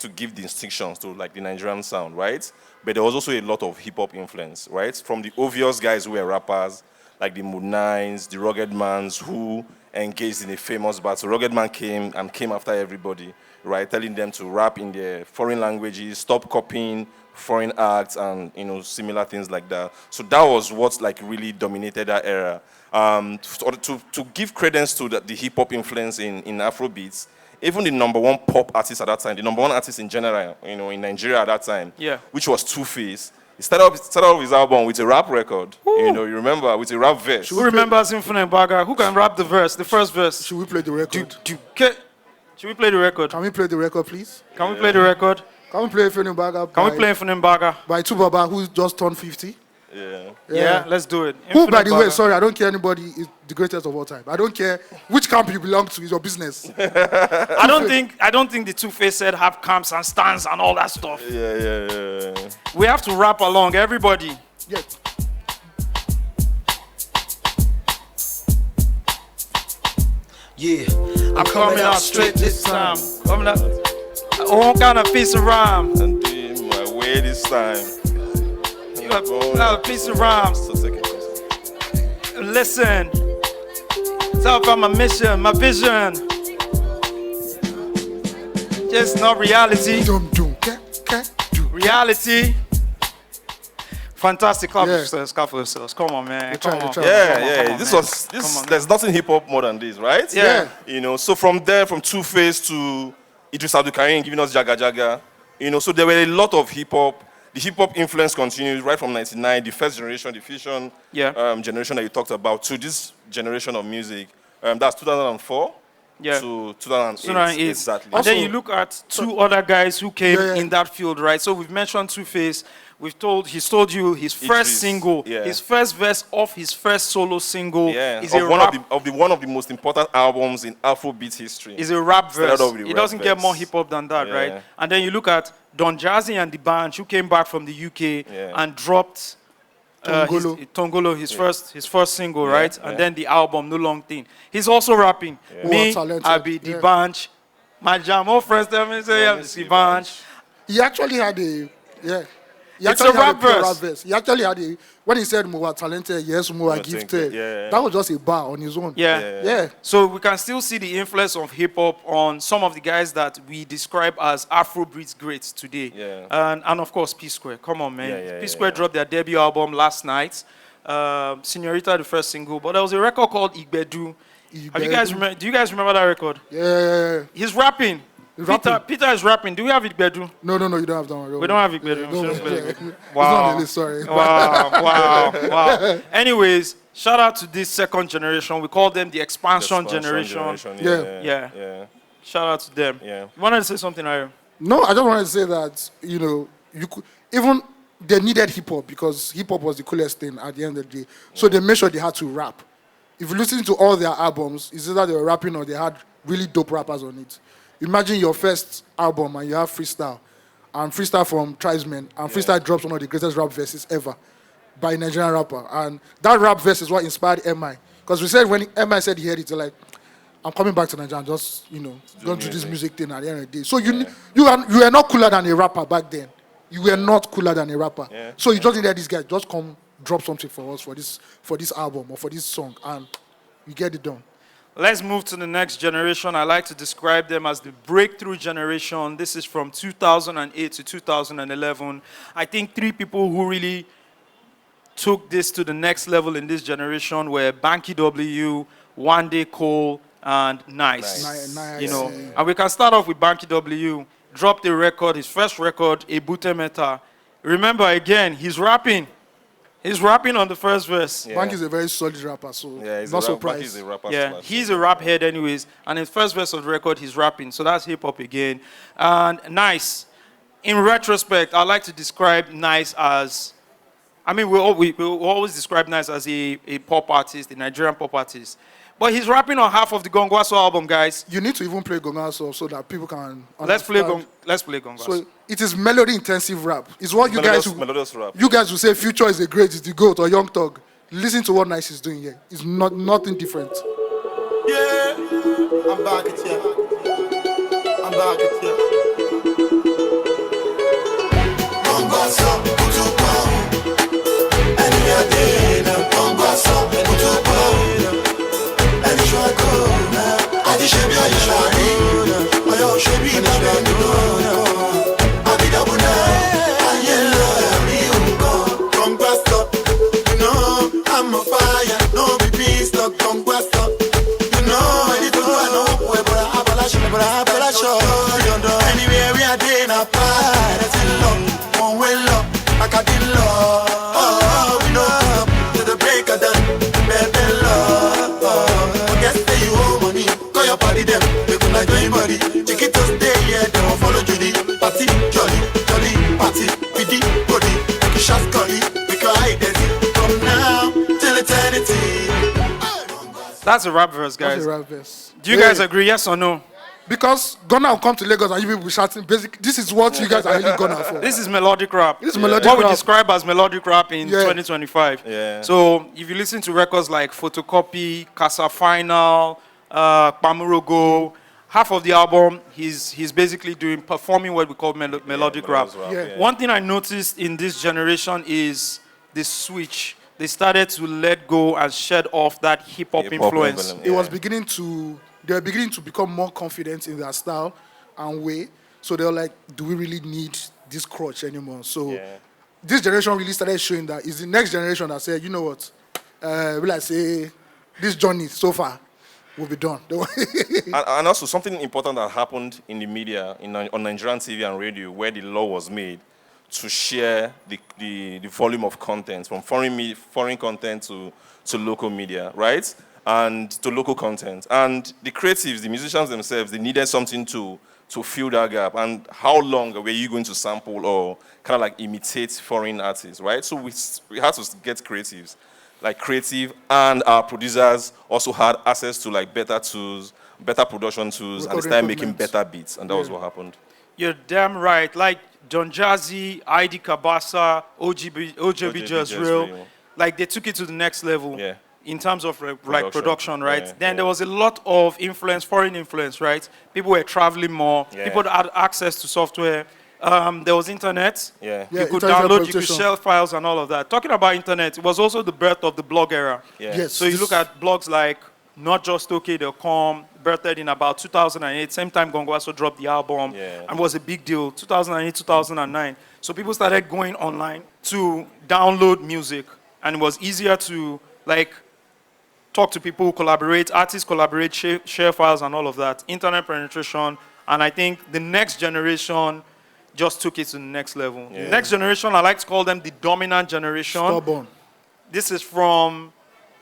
to give the instructions to like the Nigerian sound, right? But there was also a lot of hip-hop influence, right? From the obvious guys who were rappers, like the Mood Nines, the Rugged Mans, who engaged in a famous battle. Rugged Man came after everybody, right? Telling them to rap in their foreign languages, stop copying foreign acts, and similar things like that. So that was what like really dominated that era. To give credence to the hip-hop influence in Afrobeats, even the #1 pop artist at that time, the #1 artist in general, in Nigeria at that time, which was Two-Face. He started off his album with a rap record. You remember, with a rap verse. Who remembers Infinite Baga? Who can rap the first verse? Should we play the record? Should we play the record? Can we play the record, please? Can we play the record? Can we play Infinite Baga? Can we play Infinite Baga? By Tubaba, who just turned 50? Yeah, let's do it. Who, by Infinite the way, Bagger. sorry, I don't care anybody is the greatest of all time. I don't care which camp you belong to, it's your business. I don't think the Two-Face said have camps and stands and all that stuff. Yeah. We have to rap along, everybody. Yeah. Yeah, I'm coming out straight this time. Coming out. All kind of piece of rhyme. And doing my way this time. You have a piece of rhymes. So second person. Listen. Talk about my mission, my vision. Just not reality. Reality. Fantastic. Clap for yourselves. Clap for yourselves. Come on, man. Come on. Yeah. There's nothing hip hop more than this, right? Yeah. You know, so from there, from Two-Face to Idris Abdulkarim giving us Jaga Jaga, you know, so there were a lot of hip hop. The hip hop influence continues right from '99, the first generation, the fusion generation that you talked about, to this generation of music. That's 2004 to 2008. Exactly. And then you look at two other guys who came in that field, right? So we've mentioned Two-Face. He's told you his first single, his first verse of his first solo single is one of the most important albums in Afrobeats history. Is a rap verse. It doesn't get more hip hop than that, right? And then you look at Don Jazzy and the band who came back from the UK and dropped Tongolo, his first single, right? And then the album No Long Thing. He's also rapping. Me, I be the bunch. My jam, all friends tell me say I'm the bunch. He actually had a It's a rap verse. He actually had when he said more talented, yes, more gifted. That was just a bar on his own. Yeah. So we can still see the influence of hip hop on some of the guys that we describe as Afrobeats greats today. And of course P Square. Come on, man. P Square dropped their debut album last night. Señorita, the first single, but there was a record called Igbedu. Do you guys remember that record? Yeah. He's rapping. Peter is rapping. Do we have Igbedu? No, you don't have that one. We don't have Igbedu. Wow. Sorry. Wow. Anyways, shout out to this second generation. We call them the expansion generation. Yeah. Shout out to them. You wanted to say something, Ayo? No, I just wanted to say that, you know, you could even they needed hip hop because hip hop was the coolest thing at the end of the day. So they made sure they had to rap. If you listen to all their albums, it's either they were rapping or they had really dope rappers on it. Imagine your first album and you have freestyle, and freestyle from Tribesmen, and freestyle drops one of the greatest rap verses ever by a Nigerian rapper. And that rap verse is what inspired MI. Because we said when MI said he heard it, like, I'm coming back to Nigeria and just, you know, going through this music thing at the end of the day. So you were not cooler than a rapper back then. You were not cooler than a rapper. So you just needed this guy, just come drop something for us for this album or for this song, and you get it done. Let's move to the next generation. I like to describe them as the breakthrough generation. This is from 2008 to 2011. I think three people who really took this to the next level in this generation were Banky W, One Day Cole, and Nice. You know, and we can start off with Banky W. Dropped a record, his first record, Ebute Meta. Remember, again, he's rapping. He's rapping on the first verse. Banky is a very solid rapper, so not surprised. He's a rapper. He's a rap head anyways. And in the first verse of the record, he's rapping. So that's hip-hop again. And Nice. In retrospect, I like to describe Nice as... I mean, we always describe Nice as a pop artist, a Nigerian pop artist. But he's rapping on half of the Gongwaso album, guys. You need to even play Gongwaso so that people can understand. Let's play Gongwaso. So it is melody-intensive rap. It's what melodious rap. You guys will say Future is the great, is the GOAT, or Young Thug. Listen to what Nice is doing here. It's nothing different. Yeah, I'm back at you. Gongwaso, any day, Gongwaso, I'm a fire, no be peace, no conquest. You know, anything I know, but I show. That's a rap verse, guys. That's a rap verse. Do you guys agree? Yes or no? Because Ghana will come to Lagos and you people shouting. Basically, this is what you guys are really Ghana for. This is melodic rap. This is melodic what we rap. describe as melodic rap in Yeah. 2025. Yeah. So if you listen to records like Photocopy, Casa Final, Pamurogo, half of the album, he's basically performing what we call melodic rap. Yeah. One thing I noticed in this generation is the switch. They started to let go and shed off that hip-hop Hip-hop influence. emblem. It was Yeah. they were beginning to become more confident in their style and way. So they were like, do we really need this crutch anymore? So Yeah. this generation really started showing that it's the next generation that said, you know what, will I say, this journey so far will be done. And also something important that happened in the media, on Nigerian TV and radio, where the law was made to share the volume of content from foreign content to local media, right? And to local content. And the creatives, the musicians themselves, they needed something to fill that gap. And how long were you going to sample or kind of like imitate foreign artists, right? So we had to get creatives. Like creative and our producers also had access to like better tools, better production tools, and they started making better beats. And that was what happened. You're damn right. Like John Jazzy, ID Kabasa, OGB Jazreal, like they took it to the next level. Yeah. In terms of like production, right? Yeah, then there was a lot of influence, foreign influence, right? People were traveling more. Yeah. People had access to software. There was internet. Yeah. Yeah, You could internet download, you could representation. share files and all of that. Talking about internet, it was also the birth of the blog era. Yeah. Yes. So you look at blogs like NotJustOK.com, birthed in about 2008, same time Gongwaso dropped the album, Yeah. and was a big deal, 2008, 2009. So people started going online to download music, and it was easier to like talk to people, collaborate, artists collaborate, share files and all of that, internet penetration, and I think the next generation just took it to the next level. Yeah. Next generation, I like to call them the dominant generation. Stubborn. This is from,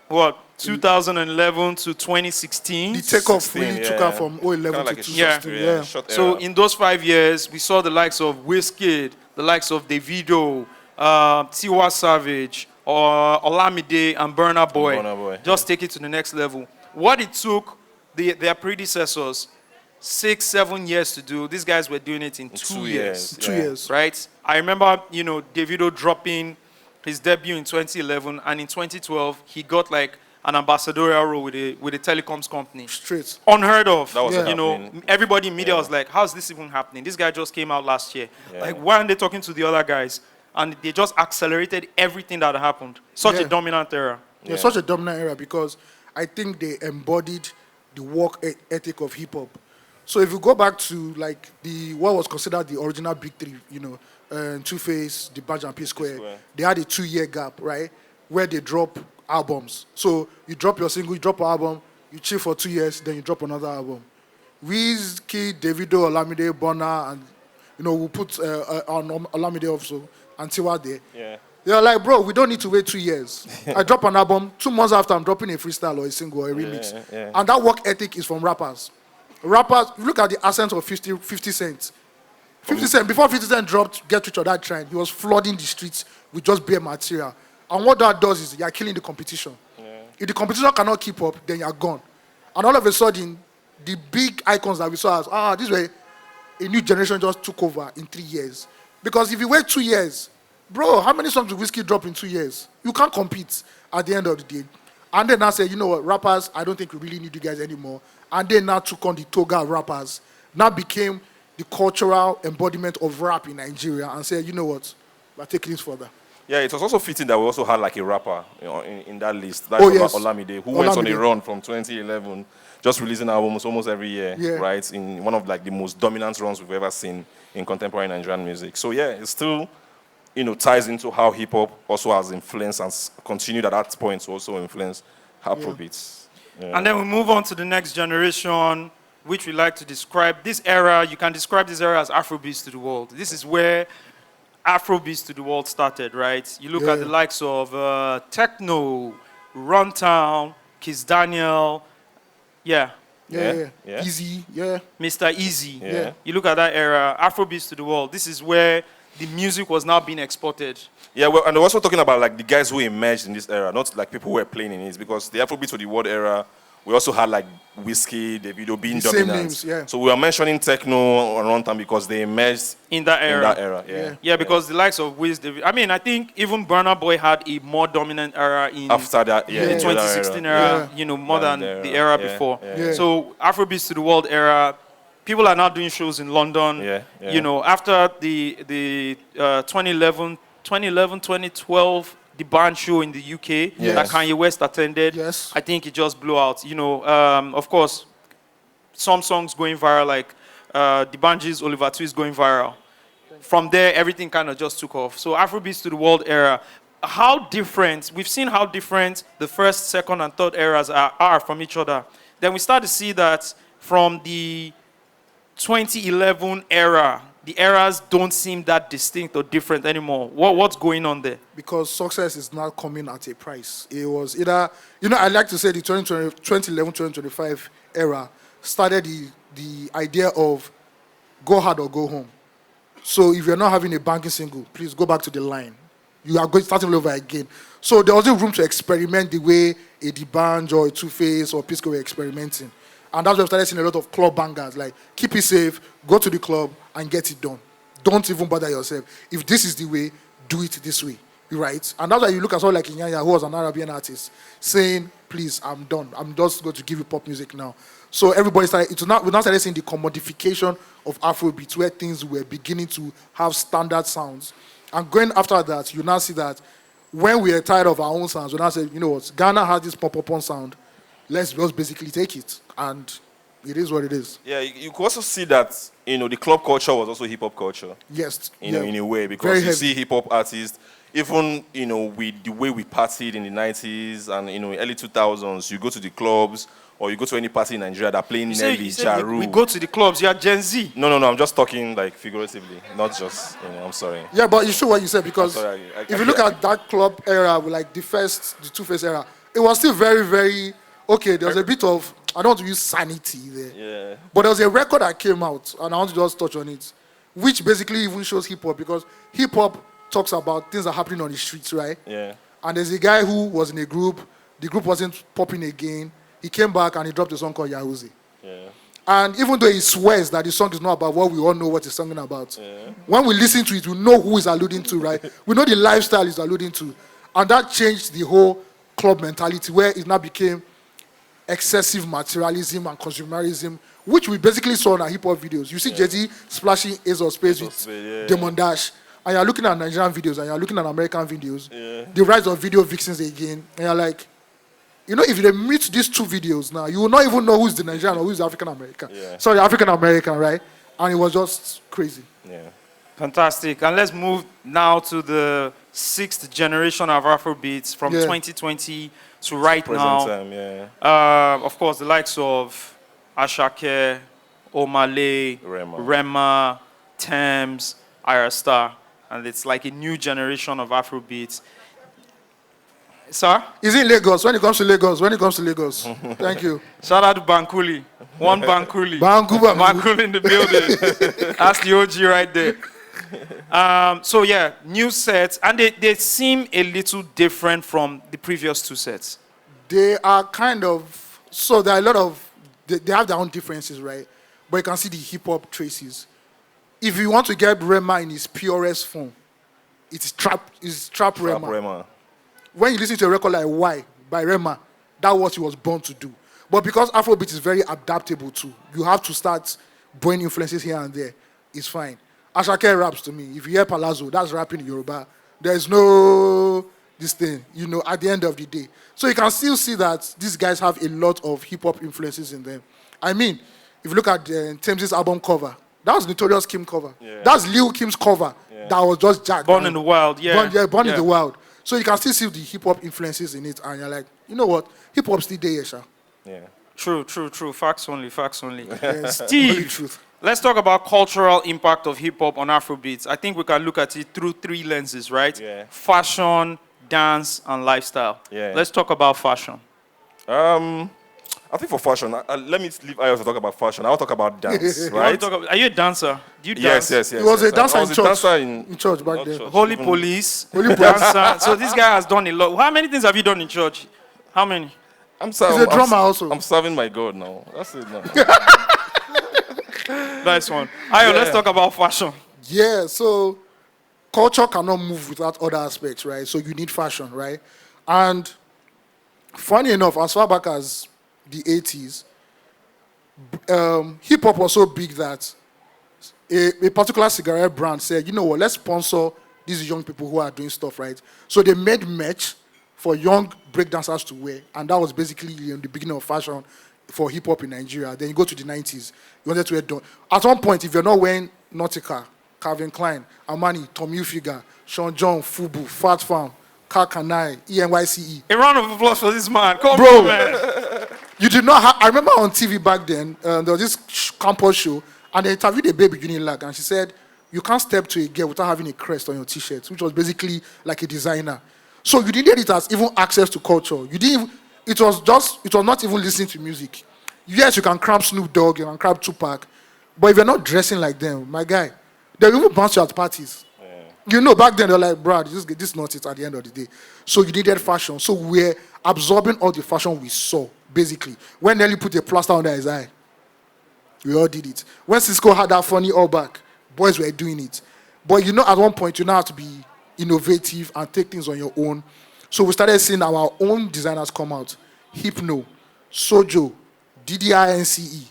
what, 2011 to 2016? The takeoff 16, really took yeah. her from 011 Kinda to like a 2016. short- Yeah. short So era. in those 5 years, we saw the likes of Wizkid, the likes of Davido, Tiwa Savage, Olamide, and Burna Boy. Burna Boy, Just take it to the next level. What it took their predecessors 6-7 years to do, these guys were doing it in 2 years. 2 Yeah. years. Right? I remember, Davido dropping his debut in 2011, and in 2012, he got like an ambassadorial role with a telecoms company. Straight. Unheard of. That was Yeah. happening. Everybody in media was like, how's this even happening? This guy just came out last year. Yeah. Like, why aren't they talking to the other guys? And they just accelerated everything that happened. Such a Yeah. dominant era. Yeah, Yeah. such a dominant era because I think they embodied the work ethic of hip hop. So if you go back to like what was considered the original big three, Two-Face, the Badge and P-Square, P-Square. they had a 2-year gap, right, where they drop albums. So you drop your single, you drop an album, you chill for 2 years, then you drop another album. Wizkid, Davido, Olamide, Burna, and we'll put on Olamide also and Tiwa there. Yeah. They're like, bro, we don't need to wait 2 years. I drop an album, 2 months after I'm dropping a freestyle or a single or a remix. yeah. And that work ethic is from rappers. Rappers, look at the ascent of 50 Cent. 50 Cent, before 50 Cent dropped Get Rich or Die Trying, he was flooding the streets with just bare material. And what that does is you're killing the competition. If the competition cannot keep up, then you're gone. And all of a sudden, the big icons that we saw as, this way, a new generation just took over in 3 years. Because if you wait 2 years, bro, how many songs did Wizkid drop in 2 years? You can't compete at the end of the day. And then I said, you know what, rappers, I don't think we really need you guys anymore. And they now took on the toga of rappers, now became the cultural embodiment of rap in Nigeria and said, you know what, we're taking this further. Yeah, it was also fitting that we also had like a rapper in that list. That's Yes. Olamide, who went on a Olamide. run from 2011, just releasing albums almost every year, Yeah. right? In one of like the most dominant runs we've ever seen in contemporary Nigerian music. So yeah, it still, ties into how hip hop also has influenced and continued at that point to also influence Afrobeats. Yeah. And then we move on to the next generation, which we like to describe. This era, you can describe this era as Afrobeats to the world. This is where Afrobeats to the world started, right? You look at the likes of Techno, Runtown, Kiss Daniel, Yeah. Yeah. Easy, yeah. Mr. Easy. Yeah. You look at that era, Afrobeats to the world. This is where the music was now being exported. Yeah, well, and we're also talking about like the guys who emerged in this era, not like people who were playing in it, because the Afrobeat to the world era we also had like Whiskey, Davido being The same dominant. names, yeah. So we were mentioning techno around time because they emerged In that era. Yeah. Yeah, because the likes of Wiz, I mean, I think even Burna Boy had a more dominant era in After that, the 2016 era, you know, more than the era before. Yeah. So Afrobeats to the World era, people are now doing shows in London. You know, after the 2011, 2012, the band show in the UK that Kanye West attended, Yes. I think it just blew out. You know, of course, some songs going viral, like the Banji's Oliver Twist going viral. From there, everything kind of just took off. So Afrobeats to the World era, how different, we've seen how different the first, second, and third eras are from each other. Then we start to see that from the 2011 era, the eras don't seem that distinct or different anymore. What's going on there? Because success is not coming at a price. It was either, you know, I like to say the 2011-2025 era started the idea of go hard or go home. So if you're not having a banking single, please go back to the line. You are going starting all over again. So there wasn't room to experiment the way a D'banj or a Two-Face or Pisco were experimenting. And that's why we started seeing a lot of club bangers, like keep it safe, go to the club and get it done. Don't even bother yourself. If this is the way, do it this way, right? And that's why you look at someone like Inyanya, who was an Arabian artist, saying, please, I'm done. I'm just going to give you pop music now. So everybody started, we now started seeing the commodification of Afrobeats, where things were beginning to have standard sounds. And going after that, you now see that when we are tired of our own sounds, we now say, you know what, Ghana has this pop-up sound. Let's just basically take it. And it is what it is. Yeah, you could also see that, you know, the club culture was also hip-hop culture. Yes. You know, in a way, Very because you heavy. see hip-hop artists, even, you know, with the way we partied in the 90s and, you know, early 2000s, you go to the clubs or you go to any party in Nigeria that playing Nelly, You say Jaru. we go to the clubs, you are Gen Z. No, I'm just talking like figuratively, not just, you know, I'm sorry. Yeah, but you show what you said, because Sorry, if you look at that club era, like the Two-Face era, it was still very, very, okay, there was a bit of, I don't want to use sanity there. Yeah. But there was a record that came out, and I want to just touch on it, which basically even shows hip-hop, because hip-hop talks about things that are happening on the streets, right? Yeah. And there's a guy who was in a group, the group wasn't popping again, he came back and he dropped a song called Yahuzi. Yeah. And even though he swears that the song is not about what we all know what he's singing about, when we listen to it, we know who he's alluding to, right? We know the lifestyle he's alluding to. And that changed the whole club mentality, where it now became excessive materialism and consumerism, which we basically saw in our hip-hop videos. You see Jay-Z splashing Ace of Spades with Demon Dash, and you're looking at Nigerian videos, and you're looking at American videos, the rise of video vixens again, and you're like, you know, if you meet these two videos now, you will not even know who's the Nigerian or who's the African-American. Sorry, African-American, right? And it was just crazy. Yeah. Fantastic. And let's move now to the 6th generation of Afrobeats from 2020 to right now. Present time, Of course, the likes of Ashake, Omale, Rema, Thames, Ira Star. And it's like a new generation of Afrobeats. Sir? Is it Lagos? When it comes to Lagos. Thank you. Shout out to Bankuli. One Bankuli. Bankuli in the building. That's the OG right there. So yeah, new sets. And they seem a little different from the previous two sets. They are kind of, so there are a lot of, they have their own differences, right? But you can see the hip-hop traces. If you want to get Rema in his purest form, it's trap Rema. When you listen to a record like Why by Rema, that's what he was born to do. But because Afrobeat is very adaptable too, you have to start bringing influences here and there. It's fine. Ashake raps to me. If you hear Palazzo, that's rapping in Yoruba. There's no this thing, you know, at the end of the day. So you can still see that these guys have a lot of hip-hop influences in them. I mean, if you look at Thames' album cover, that was Notorious Kim cover. That's Lil Kim's cover that was just jacked. Born in the Wild, Born in the Wild. So you can still see the hip-hop influences in it, and you're like, you know what? Hip-hop's still there, Sha. Yeah. True. Facts only. Yes, Steve, truth. let's talk about cultural impact of hip-hop on Afrobeats. I think we can look at it through 3 lenses, right? Yeah. Fashion, dance, and lifestyle. Yeah. Let's talk about fashion. I think for fashion, let me leave Ayo to talk about fashion. I'll talk about dance, right? Are you a dancer? Do you dance? Yes. He was a dancer I in was church. a dancer in church back then. church, Holy even- police, dancer. So this guy has done a lot. How many things have you done in church? How many? He's a drummer also. I'm serving my God now. That's it now. Nice one. Ayo, let's talk about fashion. Yeah, so culture cannot move without other aspects, right? So you need fashion, right? And funny enough, as far back as the 80s, hip-hop was so big that a particular cigarette brand said, you know what, let's sponsor these young people who are doing stuff, right? So they made merch for young breakdancers to wear, and that was basically the beginning of fashion for hip-hop in Nigeria. Then you go to the 90s, you wanted to wear at one point, if you're not wearing Nautica, Calvin Klein, Armani, Tommy Hilfiger, Sean John, Fubu, Fat Farm, Kakanai, ENYCE. A round of applause for this man. Come Bro, on, man. You did not have, I remember on TV back then, there was this campus show, and they interviewed a baby Unilag, and she said, you can't step to a girl without having a crest on your t-shirt, which was basically like a designer. So you needed it as even access to culture. You didn't even, it was not even listening to music. Yes, you can cramp Snoop Dogg, you can cramp Tupac, but if you're not dressing like them, my guy, they'll even bounce you at parties. Yeah. You know, back then they're like, bro, this is not it at the end of the day. So you needed fashion. So we're absorbing all the fashion we saw, basically. When Nelly put a plaster under his eye, we all did it. When Cisco had that funny all back, boys were doing it. But you know, at one point, you now have to be innovative and take things on your own. So we started seeing our own designers come out. Hypno, Sojo, DDINCE.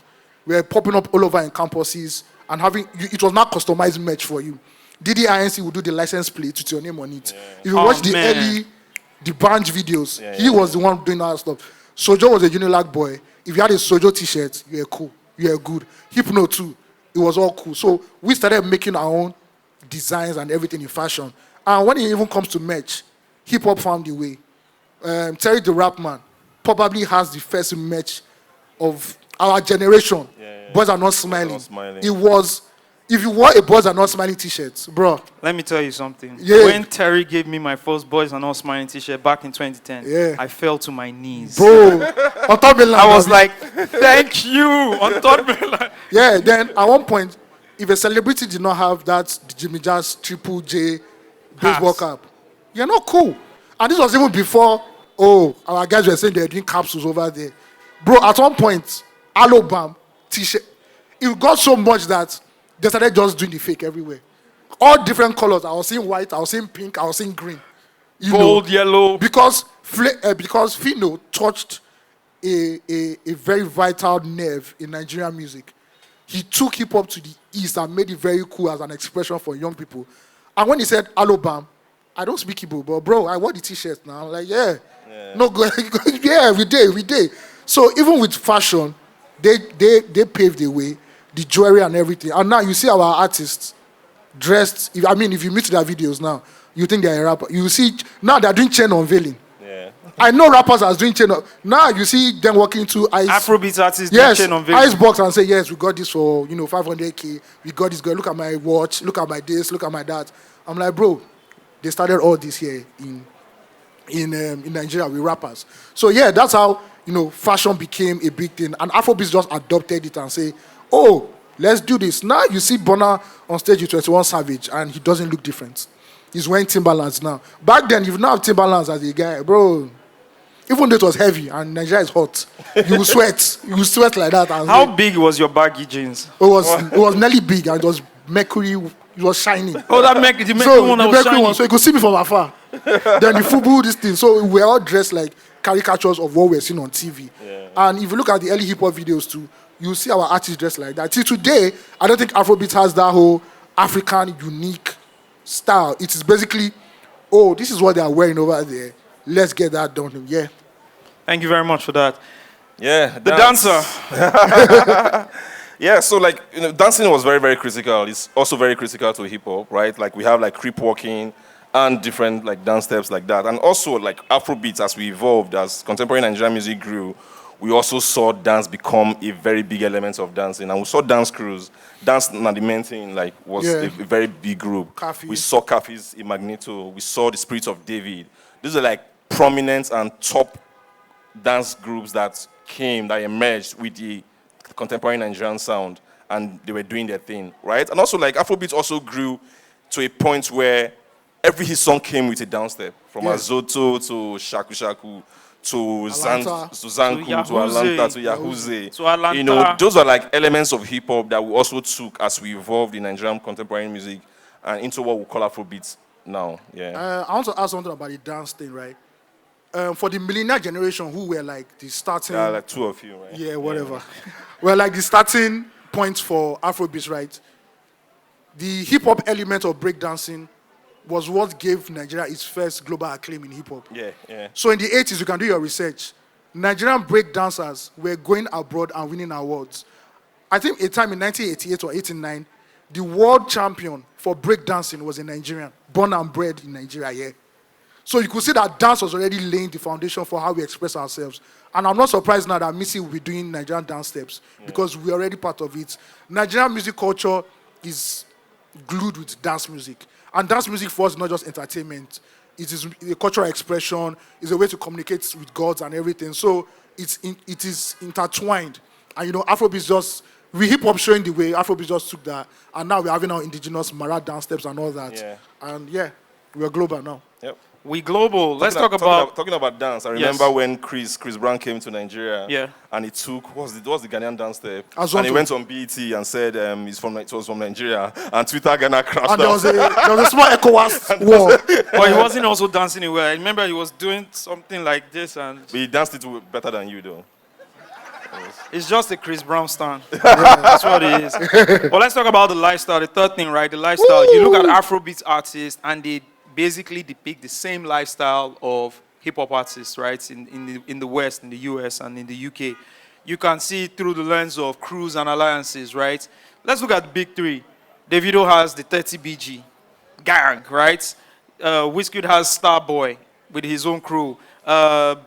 We were popping up all over in campuses and having, it was not customized merch for you. DDINC would do the license plate with your name on it. Yeah. If you watch the Banj videos, he was the one doing all that stuff. Sojo was a Unilag boy. If you had a Sojo t-shirt, you were cool. You were good. Hypno too. It was all cool. So we started making our own designs and everything in fashion. And when it even comes to merch, hip-hop found the way. Terry the Rap Man probably has the first merch of our generation. Boys Are Not Smiling. It was, if you wore a Boys Are Not Smiling t-shirt, bro. Let me tell you something. Yeah. When Terry gave me my first Boys Are Not Smiling t-shirt back in 2010, I fell to my knees. Bro, on top of I was like, thank you. On top of Yeah, then at one point, if a celebrity did not have that Jimmy Jazz Triple J baseball cap, you're not cool. And this was even before, our guys were saying they're doing capsules over there. Bro, at one point, Alobam t-shirt, it got so much that they started just doing the fake everywhere. All different colors. I was seeing white, I was seeing pink, I was seeing green. Gold, yellow. Because Fino touched a very vital nerve in Nigerian music. He took hip-hop to the east and made it very cool as an expression for young people. And when he said Alobam, I don't speak Igbo, but bro, I wore the t-shirt now. I'm like, no good. Yeah, we did. So even with fashion, they paved the way, the jewelry and everything. And now you see our artists dressed. If you meet their videos now, you think they're a rapper. You see now they're doing chain unveiling. Yeah. I know rappers are doing chain. Now you see them walking to Ice. Afrobeats artists doing chain unveiling. Icebox and say, yes, we got this for 500K. We got this. Girl, look at my watch. Look at my this. Look at my that. I'm like, bro, they started all this here in Nigeria with rappers. So yeah, that's how fashion became a big thing, and Afrobeats just adopted it and say, oh, let's do this. Now you see Burna on stage with 21 Savage, and he doesn't look different. He's wearing Timberlands now. Back then, if you now have Timberlands as a guy, bro, even though it was heavy and Nigeria is hot, you will sweat. You will sweat like that. How big was your baggy jeans? It was nearly big, and it was mercury. It was shining. Oh, the mercury one was shining. So you could see me from afar. Then the Fubu, this thing. So we were all dressed like caricatures of what we're seeing on TV. Yeah. And if you look at the early hip-hop videos too, you see our artists dressed like that. Till today, I don't think Afrobeat has that whole African unique style. It is basically, this is what they are wearing over there. Let's get that done. Yeah. Thank you very much for that. Yeah. The dancer. Yeah, so dancing was very, very critical. It's also very critical to hip-hop, right? Like we have creep walking and different dance steps like that. And also Afrobeats, as we evolved, as contemporary Nigerian music grew, we also saw dance become a very big element of dancing. And we saw dance crews. Dance na the main thing, was a very big group. Kafi. We saw Kafi's Magneto. We saw the Spirit of David. These are prominent and top dance groups that emerged with the contemporary Nigerian sound, and they were doing their thing, right? And also Afrobeats also grew to a point where every hit song came with a dance step, from Azoto to Shaku Shaku to Atlanta. to Zanku, to Atlanta, to Yahooze. To Atlanta. You know, those are like elements of hip hop that we also took as we evolved in Nigerian contemporary music and into what we call Afrobeats now. Yeah. I want to ask something about the dance thing, right? For the millennial generation who were like the starting... There are like two of you, right? Yeah, whatever. Well, like the starting points for Afrobeats, right? The hip-hop element of breakdancing was what gave Nigeria its first global acclaim in hip-hop. Yeah, yeah. So in the 80s, you can do your research. Nigerian breakdancers were going abroad and winning awards. I think a time in 1988 or 89, the world champion for breakdancing was a Nigerian, born and bred in Nigeria, yeah. So you could see that dance was already laying the foundation for how we express ourselves. And I'm not surprised now that Missy will be doing Nigerian dance steps because we're already part of it. Nigerian music culture is glued with dance music. And dance music for us is not just entertainment. It is a cultural expression. It's a way to communicate with gods and everything. So it is intertwined. And you know, Afrobeats just, we hip-hop showing the way, Afrobeats just took that. And now we're having our indigenous Mara dance steps and all that. Yeah. And yeah, we're global now. Yep. We global. Let's talk Talking about... talking about dance. I remember when Chris Brown came to Nigeria. Yeah. And he took what's the Ghanaian dance step? Azonto. And he went on BET and said it was from Nigeria. And Twitter Ghana crashed And there out. was a small ECOWAS war. But he wasn't also dancing anywhere. I remember he was doing something like this, and But he danced it better than you, though. it's just a Chris Brown stand. That's what it is. But let's talk about the lifestyle. The third thing, right? The lifestyle. You look at Afrobeats artists, and they basically depict the same lifestyle of hip-hop artists, right? In the West, in the US, and in the UK. You can see it through the lens of crews and alliances, right? Let's look at the big three. Davido has the 30BG gang, right? Wizkid has Starboy with his own crew. No,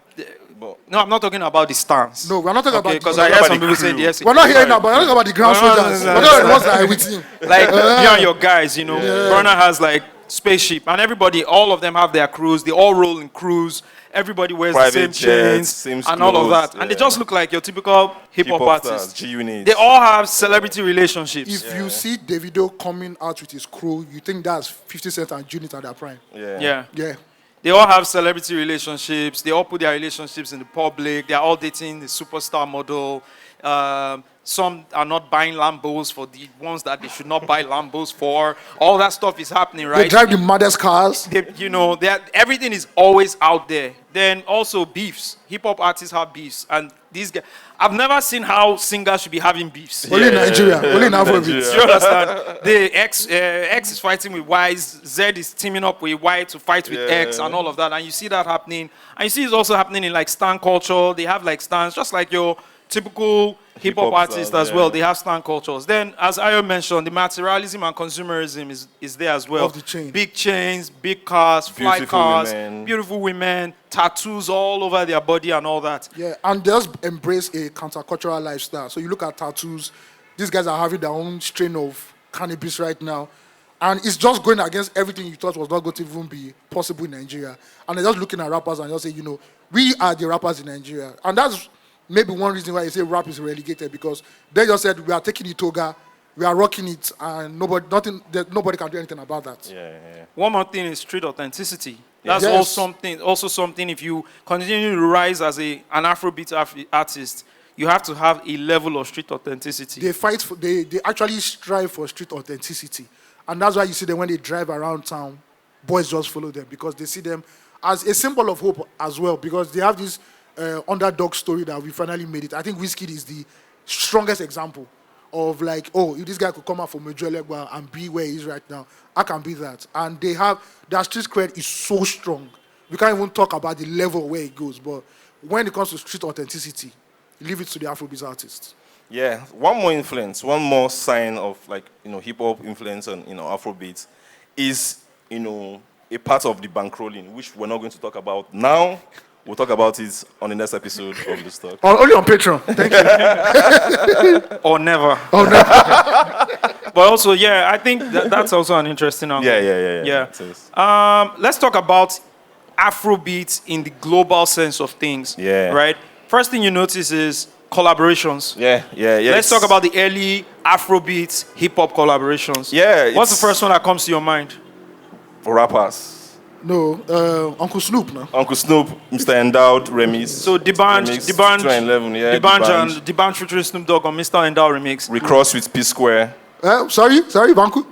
I'm not talking about the stance. No, we're not talking about because the- I heard about some the people crew. say yes. We're not hearing about, we're not talking about the ground soldiers. We're talking about the ones that are with him. Like you and your guys, you know. Burner has like Spaceship, and everybody, all of them have their crews. They all roll in crews. Everybody wears Private the same jets, chains same and all of clothes, that. And they yeah. just look like your typical hip-hop artists. G-Unit. They all have celebrity relationships. If you see Davido coming out with his crew, you think that's 50 Cent and Unit at their prime. Yeah. Yeah. They all have celebrity relationships. They all put their relationships in the public. They're all dating the superstar model. Some are not buying Lambos for the ones that they should not buy Lambos for. All that stuff is happening, right? They drive the maddest cars. Everything is always out there. Then also beefs. Hip-hop artists have beefs. And these guys, I've never seen how singers should be having beefs. Only in Nigeria. Only in Afrobeats. Do you understand? The X is fighting with Y, Z is teaming up with Y to fight with X and all of that. And you see that happening. And you see it's also happening in like stan culture. They have like stans, just like your typical hip-hop artists style, as well. They have stan cultures. Then, as Ayo mentioned, the materialism and consumerism is there as well. Of the chain. Big chains, big cars, fly Beautiful cars, women. beautiful women, tattoos all over their body and all that. Yeah, and they just embrace a countercultural lifestyle. So you look at tattoos, these guys are having their own strain of cannabis right now. And it's just going against everything you thought was not going to even be possible in Nigeria. And they're just looking at rappers and just say, we are the rappers in Nigeria. And that's maybe one reason why you say rap is relegated, because they just said we are taking the toga, we are rocking it, and nobody can do anything about that. Yeah. One more thing is street authenticity. That's Yes. also something. If you continue to rise as an Afrobeat artist, you have to have a level of street authenticity. They fight for, they actually strive for street authenticity. And that's why you see them when they drive around town, boys just follow them because they see them as a symbol of hope as well, because they have this underdog story that we finally made it. I think Wizkid is the strongest example of like, if this guy could come out from Mejolegba and be where he is right now, I can be that. And they have, their street cred is so strong. We can't even talk about the level where it goes, but when it comes to street authenticity, leave it to the Afrobeats artists. Yeah, one more sign of hip-hop influence on Afrobeats is a part of the bankrolling, which we're not going to talk about now. We'll talk about it on the next episode of this talk. Only on Patreon. Thank you. Or never. Oh, no. But also, I think that's also an interesting angle. Yeah. It is. Let's talk about Afrobeats in the global sense of things. Yeah. Right? First thing you notice is collaborations. Yeah. Let's talk about the early Afrobeats hip-hop collaborations. Yeah. What's the first one that comes to your mind? For rappers? No, Uncle Snoop, no? Uncle Snoop, Mr. Endowed, remix. So D'banj, remix, D'banj, 2011, yeah, D'banj and D'banj featuring Snoop Dogg on Mr. Endowed remix. Recross with P Square. Sorry, Banku.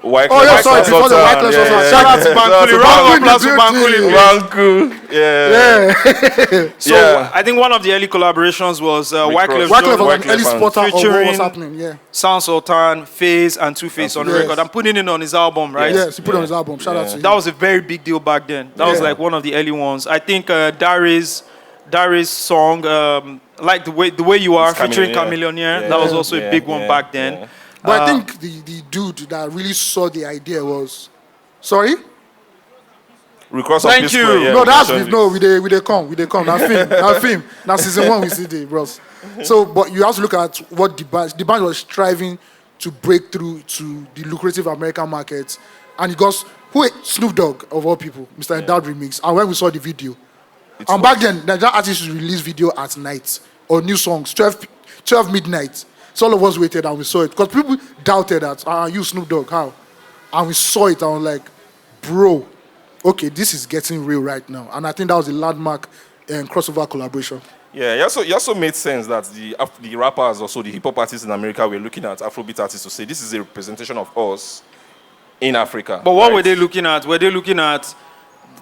White Oh, yeah, sorry, before the White Clef Sultan. Shout out to Bankuli. Round of applause for Bankuli. Banku, yeah. So I think one of the early collaborations was Wyclef Wyclef was an Wyclef early and spotter of what featuring was happening, yeah. Sound Sultan, FaZe, and Two-Face on the Yes. record. I'm putting it on his album, right? Yes, he put it on his album. Shout out to him. That was a very big deal back then. That was Yeah. like one of the early ones. I think Dari's song, like the way you are, It's featuring Chameleon, Chameleon, yeah. that was also a Yeah, big one yeah, back then. yeah. But I think the dude that really saw the idea was... Sorry? Recross of Thank P Square, you. yeah, No, we that's mentioned no. it. We they come. That film. Now season 1 we see the bros. So, but you have to look at what the band was striving to break through to the lucrative American markets, and it got Snoop Dogg of all people, Mr. Endowed remix. And when we saw the video, and back then Nigerian artists used to release video at night or new songs 12 midnight. So all of us waited and we saw it because people doubted that. You Snoop Dogg, how? And we saw it and I was like, bro. Okay, this is getting real right now. And I think that was a landmark crossover collaboration. Yeah, it also made sense that the rappers, also the hip-hop artists in America were looking at Afrobeat artists to say, this is a representation of us in Africa. But what right? were they looking at? Were they looking at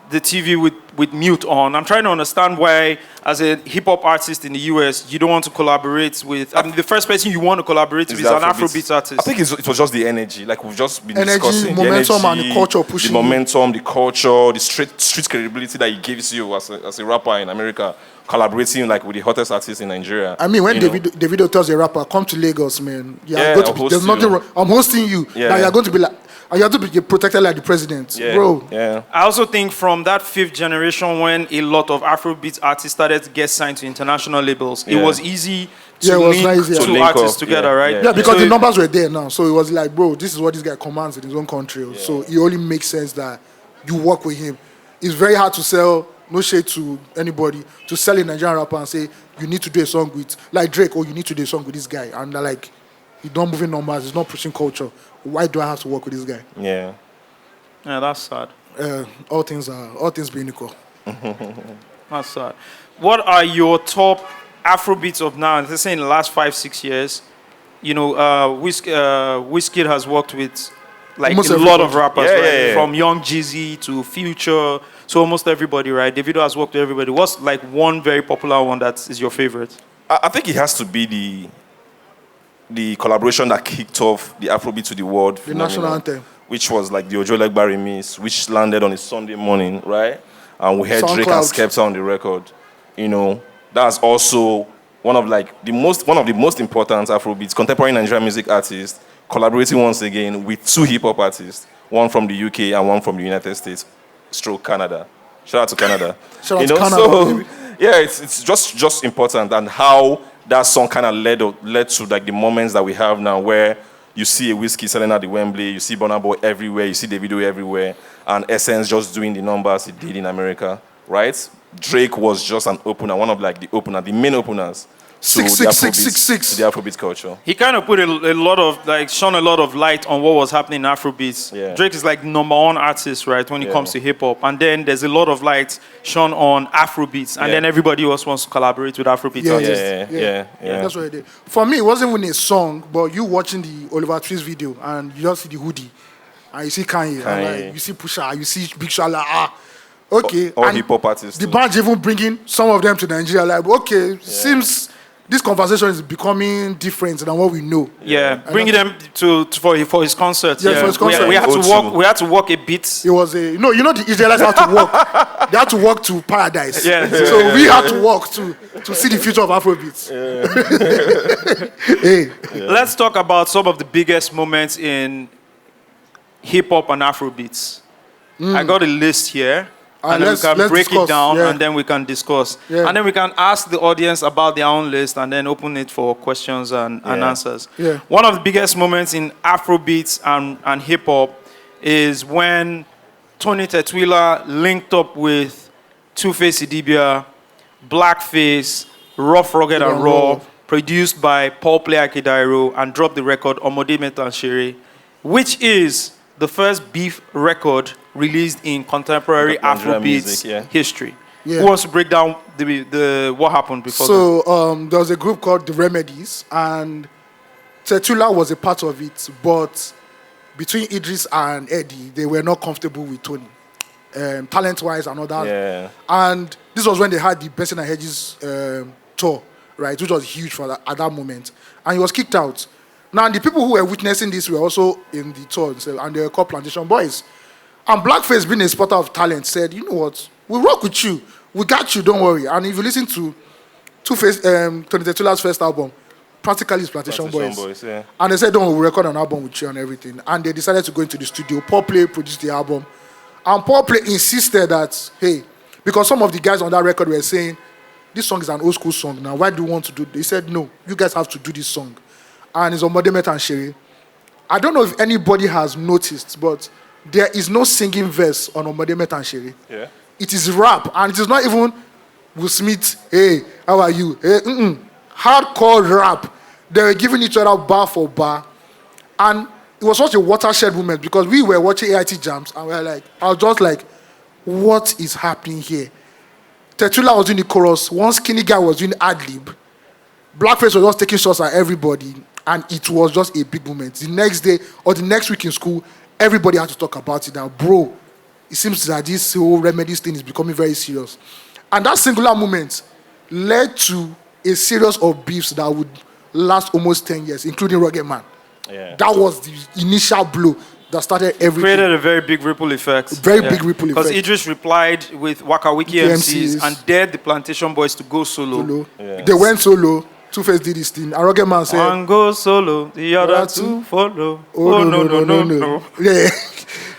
the TV with mute on? I'm trying to understand why, as a hip-hop artist in the US, you don't want to collaborate with... I mean, the first person you want to collaborate with is an Afrobeats artist. I think it was just the energy. Like we've just been Energy, discussing. momentum, the and the culture pushing The you. momentum, the culture, the street credibility that it gives you as a rapper in America, collaborating like with the hottest artists in Nigeria. I mean, when you know. Davido tells a rapper, come to Lagos, man. Yeah, Going I'll to host there's you. nothing wrong. I'm hosting you. Yeah. Now you're going to be like, and you have to be protected like the president. Yeah, Bro. yeah. I also think from that fifth generation when a lot of Afrobeat artists started to get signed to international labels, it Yeah. was easy to Yeah, it was link nice, yeah. two To link artists up, together, yeah, right? yeah. Yeah, because So the it- numbers were there now. So it was like, bro, this is what this guy commands in his own country. So it only makes sense that you work with him. It's very hard to sell, no shade to anybody, to sell a Nigerian rapper and say, you need to do a song with, like Drake, or you need to do a song with this guy. And they're like, he's not moving numbers, he's not pushing culture. Why do I have to work with this guy? Yeah. Yeah, that's sad. All things being equal. That's sad. What are your top Afrobeats of now? Let's say in the last 5-6 years, you know, Wizkid has worked with like Almost a lot of everybody. rappers, Yeah, right? yeah, yeah. From Young Jeezy to Future, so almost everybody, right? Davido has worked with everybody. What's like one very popular one that is your favorite? I think it has to be the collaboration that kicked off the Afrobeat to the world. The national phenomenon, anthem. which was like the Ojo Legba remix, which landed on a Sunday morning, right? And we had Drake and SoundCloud. Skepta on the record. You know, that's also one of the most important Afrobeats, contemporary Nigerian music artists, collaborating once again with two hip-hop artists, one from the UK and one from the United States, stroke Canada. Shout out to Canada. Shout out You to know, Canada, so, baby. yeah, it's just important, and how that song kind of led to like the moments that we have now, where you see a Whiskey selling at the Wembley, you see Burna Boy everywhere, you see Davido everywhere, and Essence just doing the numbers he did in America, right? Drake was just an opener, one of like the main openers to the 66666. to the Afrobeat culture. He kind of put a lot of, like, shone a lot of light on what was happening in Afrobeats. Yeah. Drake is like #1 artist, right, when it comes to hip hop. And then there's a lot of light shone on Afrobeats. And Yeah. then everybody else wants to collaborate with Afrobeats Yeah, artists. Yeah. That's what I did. For me, it wasn't even a song, but you watching the Oliver Twist video and you just see the hoodie, and you see Kanye, and Kanye. like, you see Pusha, you see Big Shala. Okay, Or and hip-hop artists The too. band even bringing some of them to Nigeria. Like, okay, seems this conversation is becoming different than what we know. Yeah, bringing them for his concert. Yeah, for his concert. We had to O2. walk. We had to walk a bit. It was a the Israelites had to walk. They had to walk to paradise. Yeah. So we had to walk to see the future of Afrobeats. Hey. Let's talk about some of the biggest moments in hip hop and Afrobeats. I got a list here. And then we can let's break discuss, it down, yeah. and then we can discuss. Yeah. And then we can ask the audience about their own list, and then open it for questions and answers. Yeah. One of the biggest moments in Afrobeats and hip-hop is when Tony Tetwila linked up with Two-Face Idibia, Blackface, Rough, Rugged, and Raw, produced by Paul Play Akidairo, and dropped the record Omode Meta and Shere, which is the first beef record released in contemporary Nigerian Afrobeats music, history. Yeah. Who wants to break down the what happened before? So there was a group called The Remedies, and Tetula was a part of it, but between Idris and Eddie, they were not comfortable with Tony, talent-wise and all that. Yeah. And this was when they had the Benson and Hedges tour, right, which was huge for at that moment. And he was kicked out. Now, the people who were witnessing this were also in the tour, and they were called Plantation Boys. And Blackface, being a spotter of talent, said, you know what, we'll rock with you. We got you, don't worry. And if you listen to Tony Tetula's first album, practically it's Plantation Boys. Yeah. And they said, don't worry, we'll record an album with you and everything. And they decided to go into the studio. Paul Play produced the album. And Paul Play insisted that, hey, because some of the guys on that record were saying, this song is an old school song now. Why do you want to do it? They said, no, you guys have to do this song. And it's on Modemet and Sherry. I don't know if anybody has noticed, but there is no singing verse on Modemet and Sherry. Yeah. It is rap, and it is not even Will Smith, hey, how are you? Hey, hardcore rap. They were giving each other bar for bar. And it was such a watershed moment because we were watching AIT jams, and I was just like, what is happening here? Tetula was doing the chorus, one skinny guy was doing ad-lib. Blackface was just taking shots at everybody, and it was just a big moment. The next day, or the next week in school, everybody had to talk about it now. Bro, it seems that this whole Remedies thing is becoming very serious. And that singular moment led to a series of beefs that would last almost 10 years, including Rugged Man. Yeah. That was the initial blow that started everything. Created a very big ripple effect. Very big ripple effect. Because Idris replied with Waka Wiki The MCs MCs. and dared the Plantation Boys to go solo. Yes. They went solo. Two-Face did his thing. And Rugged Man said, One go solo, the other two follow. Oh, no. Yeah.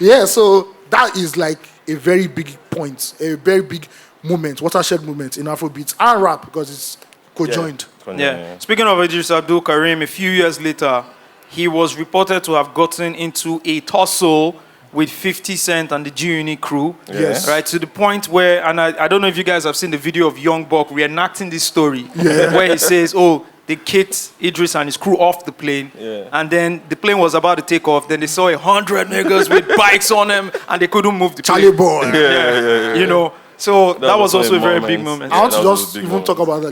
Yeah, so that is like a very big point, a very big moment, watershed moment in Afrobeats and rap because it's co-joined. Yeah. Speaking of Idris Abdul Karim, a few years later, he was reported to have gotten into a tussle with 50 Cent and the G-Unit crew. Yes. Right, to the point where, and I don't know if you guys have seen the video of Young Buck reenacting this story, where he says, oh, they kicked Idris and his crew off the plane, and then the plane was about to take off. Then they saw 100 niggas with bikes on them, and they couldn't move the plane. Charlie Boy. You know, so that was also a very big moment. I want to that was just a big even moment. talk about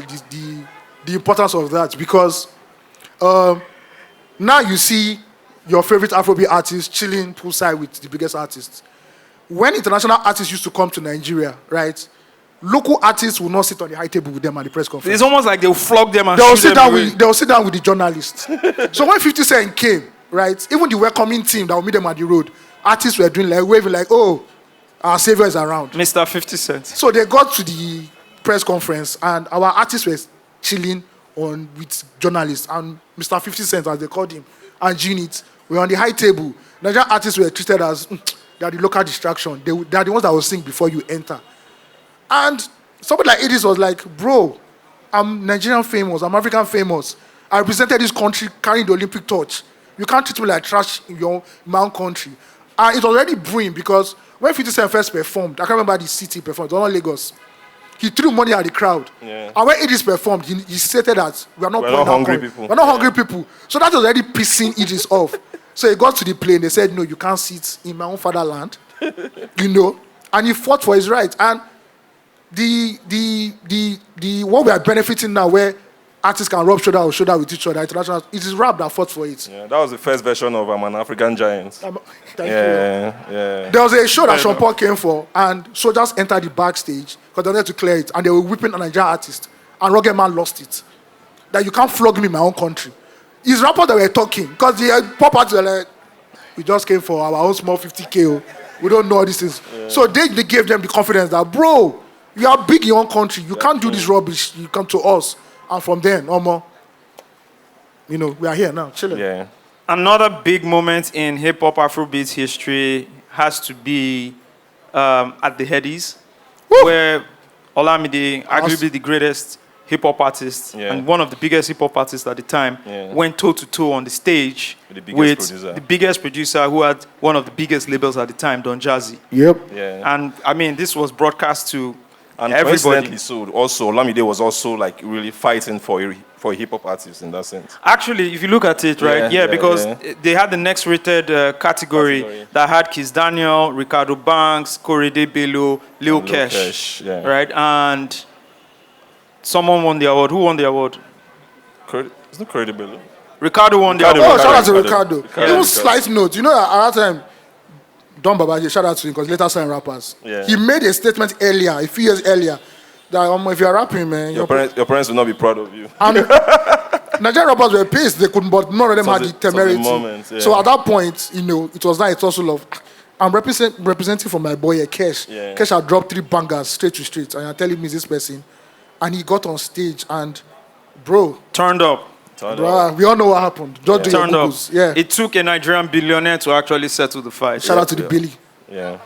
the importance of that because now you see your favorite Afrobeat artist chilling poolside with the biggest artists. When international artists used to come to Nigeria, right, local artists will not sit on the high table with them at the press conference. It's almost like they'll flog them and They'll shoot sit them down away. with they'll sit down with the journalists. So when 50 Cent came, right, even the welcoming team that will meet them at the road, artists were doing like waving like, oh, our savior is around. Mr. 50 Cent. So they got to the press conference and our artists were chilling with journalists and Mr. 50 Cent, as they called him, and G-Unit were on the high table. Nigerian artists were treated as they are the local distraction. They are the ones that will sing before you enter. And somebody like Idris was like, bro, I'm Nigerian famous, I'm African famous. I represented this country carrying the Olympic torch. You can't treat me like trash in my own country. And it was already brewing because when 50 Cent first performed, I can't remember the city he performed, it was not Lagos. He threw money at the crowd. Yeah. And when Idris performed, he stated that we are not hungry people. We're not hungry people. So that was already pissing Idris off. So he got to the plane, they said, no, you can't sit in my own fatherland. You know? And he fought for his rights. And the what we are benefiting now where artists can rub shoulder to shoulder with each other, international, it is rap that fought for it. Yeah, that was the first version of I'm an African Giant. Thank you. Yeah. There was a show that Sean Paul came for, and soldiers entered the backstage because they wanted to clear it, and they were whipping a Nigerian artist, and Rugged Man lost it. That you can't flog me in my own country. It's rappers that were talking, because the pop artists were like, we just came for our own small 50K. Oh. We don't know all these things. Yeah. So they gave them the confidence that, bro, you are big in your own country. You can't do this rubbish. You come to us. And from then, no more. You know, we are here now, chilling. Yeah. Another big moment in hip-hop Afrobeats history has to be at the Headies, where Olamide, arguably the greatest hip-hop artist and one of the biggest hip-hop artists at the time, went toe-to-toe on the stage with the biggest producer who had one of the biggest labels at the time, Don Jazzy. Yep. Yeah. And, I mean, this was broadcast to and everybody. So also, Olamide was also, like, really fighting for for a hip-hop artist in that sense. Actually, if you look at it, right, because they had the next rated category that had Kiss Daniel, Ricardo Banks, Korede Bello, Lil Kesh, right? And someone won the award. Who won the award? It's not Korede Bello. Ricardo won the award. Oh, shout out to Ricardo. Even slight note, you know, at that time, Don Babaji, shout out to him because later signed rappers. Yeah. He made a statement earlier, a few years earlier, that if you're rapping, man, your parents will not be proud of you. And Nigerian rappers were pissed, they couldn't, but none of them had the temerity. So at that point, you know, it was not a tussle of, I'm representing for my boy Kesh. Yeah. Kesh had dropped 3 bangers straight to straight, and you're telling me this person, and he got on stage and, bro, turned up. Bro, we all know what happened. Just do your Turned up. Googles. Yeah. It took a Nigerian billionaire to actually settle the fight. Shout out to the Billy. Yeah.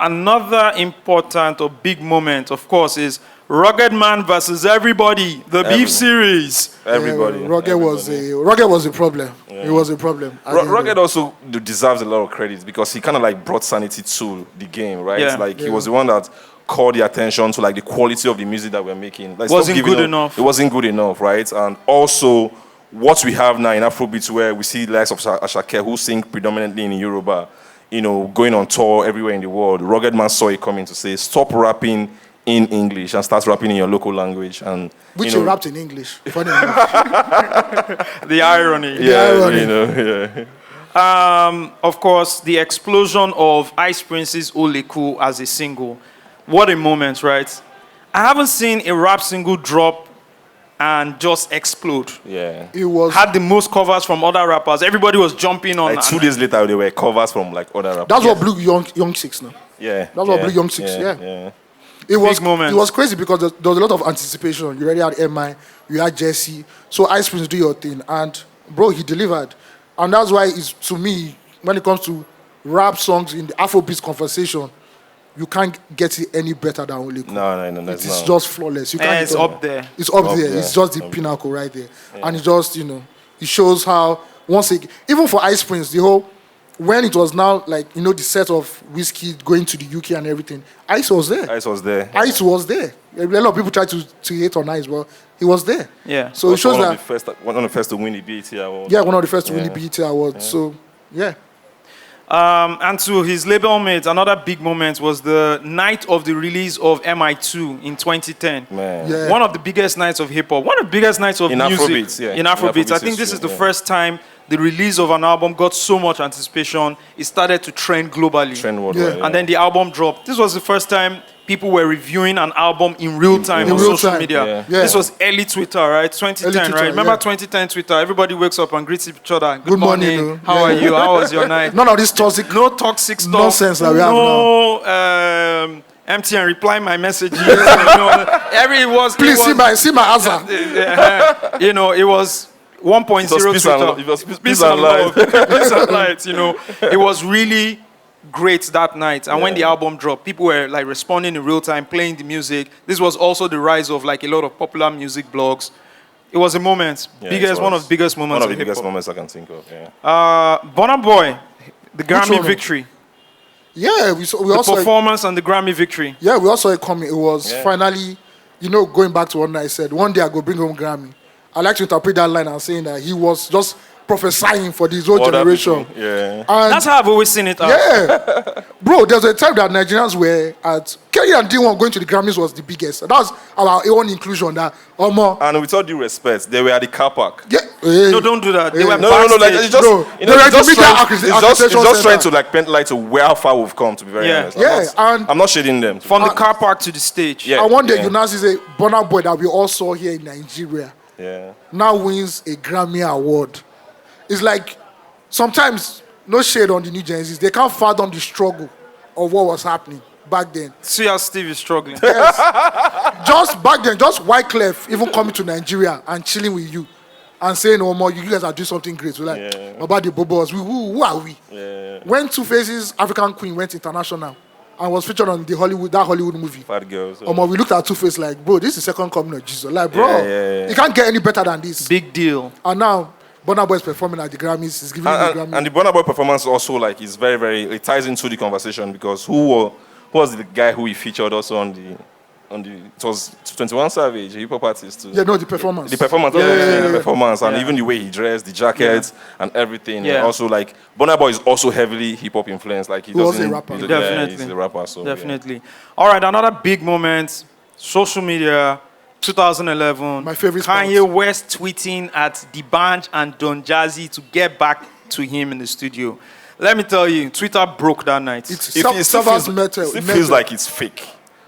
Another important or big moment, of course, is Rugged Man versus Everybody, the beef series. Everybody. Rugged was a problem. It was a problem. Rugged also deserves a lot of credit because he kind of like brought sanity to the game, right? Yeah. Like he was the one that called the attention to like the quality of the music that we're making. Like, wasn't good enough. It wasn't good enough, right? And also what we have now in Afrobeats, where we see the likes of Asake who sing predominantly in Yoruba, you know, going on tour everywhere in the world. Rugged Man saw it coming to say, stop rapping in English and start rapping in your local language. And which he rapped in English. Funny enough. The irony. You know, of course, the explosion of Ice Prince's Oleku as a single. What a moment, right? I haven't seen a rap single drop and just explode. Yeah. It was had the most covers from other rappers. Everybody was jumping on. Like 2 days later, there were covers from like other rappers. That's what blew Young Six now. Yeah. That's what blew Young Six. Yeah. It was moment. It was crazy because there was a lot of anticipation. You already had MI, you had Jesse. So Ice Prince do your thing, and bro, he delivered. And that's why it's, to me, when it comes to rap songs in the Afrobeats conversation, you can't get it any better than Oleku. No, it's just flawless. You can't. It's up there. It's up there. It's just the pinnacle right there, and it just, you know, it shows how once again, even for Ice Prince, the whole when it was now like, you know, the set of Whiskey going to the UK and everything, Ice was there. Ice was there. Ice was there. A lot of people try to hate on Ice, but he was there. Yeah. So it shows that one of the first to win the BET award. Yeah, one of the first to win the BET award. So yeah. And to his label mates, another big moment was the night of the release of MI2 in 2010. Man. Yeah. One of the biggest nights of hip-hop. One of the biggest nights of in music. Afrobeats, yeah. In Afrobeats. I think this is the first time the release of an album got so much anticipation. It started to trend globally. Trend worldwide. Yeah. And then the album dropped. This was the first time people were reviewing an album in real time on real social time. media. Yeah. This was early Twitter, right? 2010, Early Twitter, right? Remember yeah. 2010 Twitter? Everybody wakes up and greets each other. Good morning, morning. no? How are you? How was your night? None of this toxic. No toxic stuff. Nonsense that we have No MTN reply my messages. You know, Please see my answer. you know, it was 1.0 Twitter. It was peace and love. Peace and light, you know. It was really great that night. And when the album dropped, people were like responding in real time, playing the music. This was also the rise of like a lot of popular music blogs. It was a moment. One of the biggest moments. One of the biggest moments I can think of. Yeah. Burna Boy, the Grammy one? victory. Yeah, we also Performance and the Grammy victory. Yeah, we also saw it coming. It was finally, you know, going back to what I said. One day I go bring home Grammy. I like to interpret that line as saying that he was just prophesying for this whole generation. Yeah. And That's how I've always seen it. yeah. Bro, there's a time that Nigerians were at Kelly and D1 going to the Grammys was the biggest. And that was our own inclusion that and with all due respect, they were at the car park. yeah. No, don't do that. They were No, like it's just, Bro, you know, they were it's just the media trying, it's just trying center. to like paint light to where how far we've come. To be very honest, I'm not shading them. From the car park to the stage. Yeah. And one day you now see a Burna Boy that we all saw here in Nigeria now wins a Grammy award. It's like sometimes no shade on the new Gen Zs. They can't fathom the struggle of what was happening back then. See how Steve is struggling. Yes. Just back then, just Wyclef even coming to Nigeria and chilling with you and saying, "Oh, more, you guys are doing something great." We're like, about the Bobos, who are we? When Two Faces African Queen went international and was featured on the Hollywood movie. Fat girls. We looked at Two Face like, bro, this is the second coming of Jesus. Like, bro, you can't get any better than this. Big deal. And now Burna Boy is performing at the Grammys. He's giving the Grammy. And the Burna Boy performance also like is very, very. It ties into the conversation because who was the guy who he featured also on it was 21 Savage, a hip hop artist. Yeah, no, the performance. The performance, the performance, and even the way he dressed, the jackets, and everything. Yeah. And also, like, Burna Boy is also heavily hip hop influenced. Like, he was doesn't. a rapper. He's Definitely. he's a rapper. So, Definitely. All right, another big moment, social media, 2011. My favorite Kanye part. West tweeting at D'banj and Don Jazzy to get back to him in the studio. Let me tell you, Twitter broke that night. It's It still Savas feels, metal. still feels like it's fake.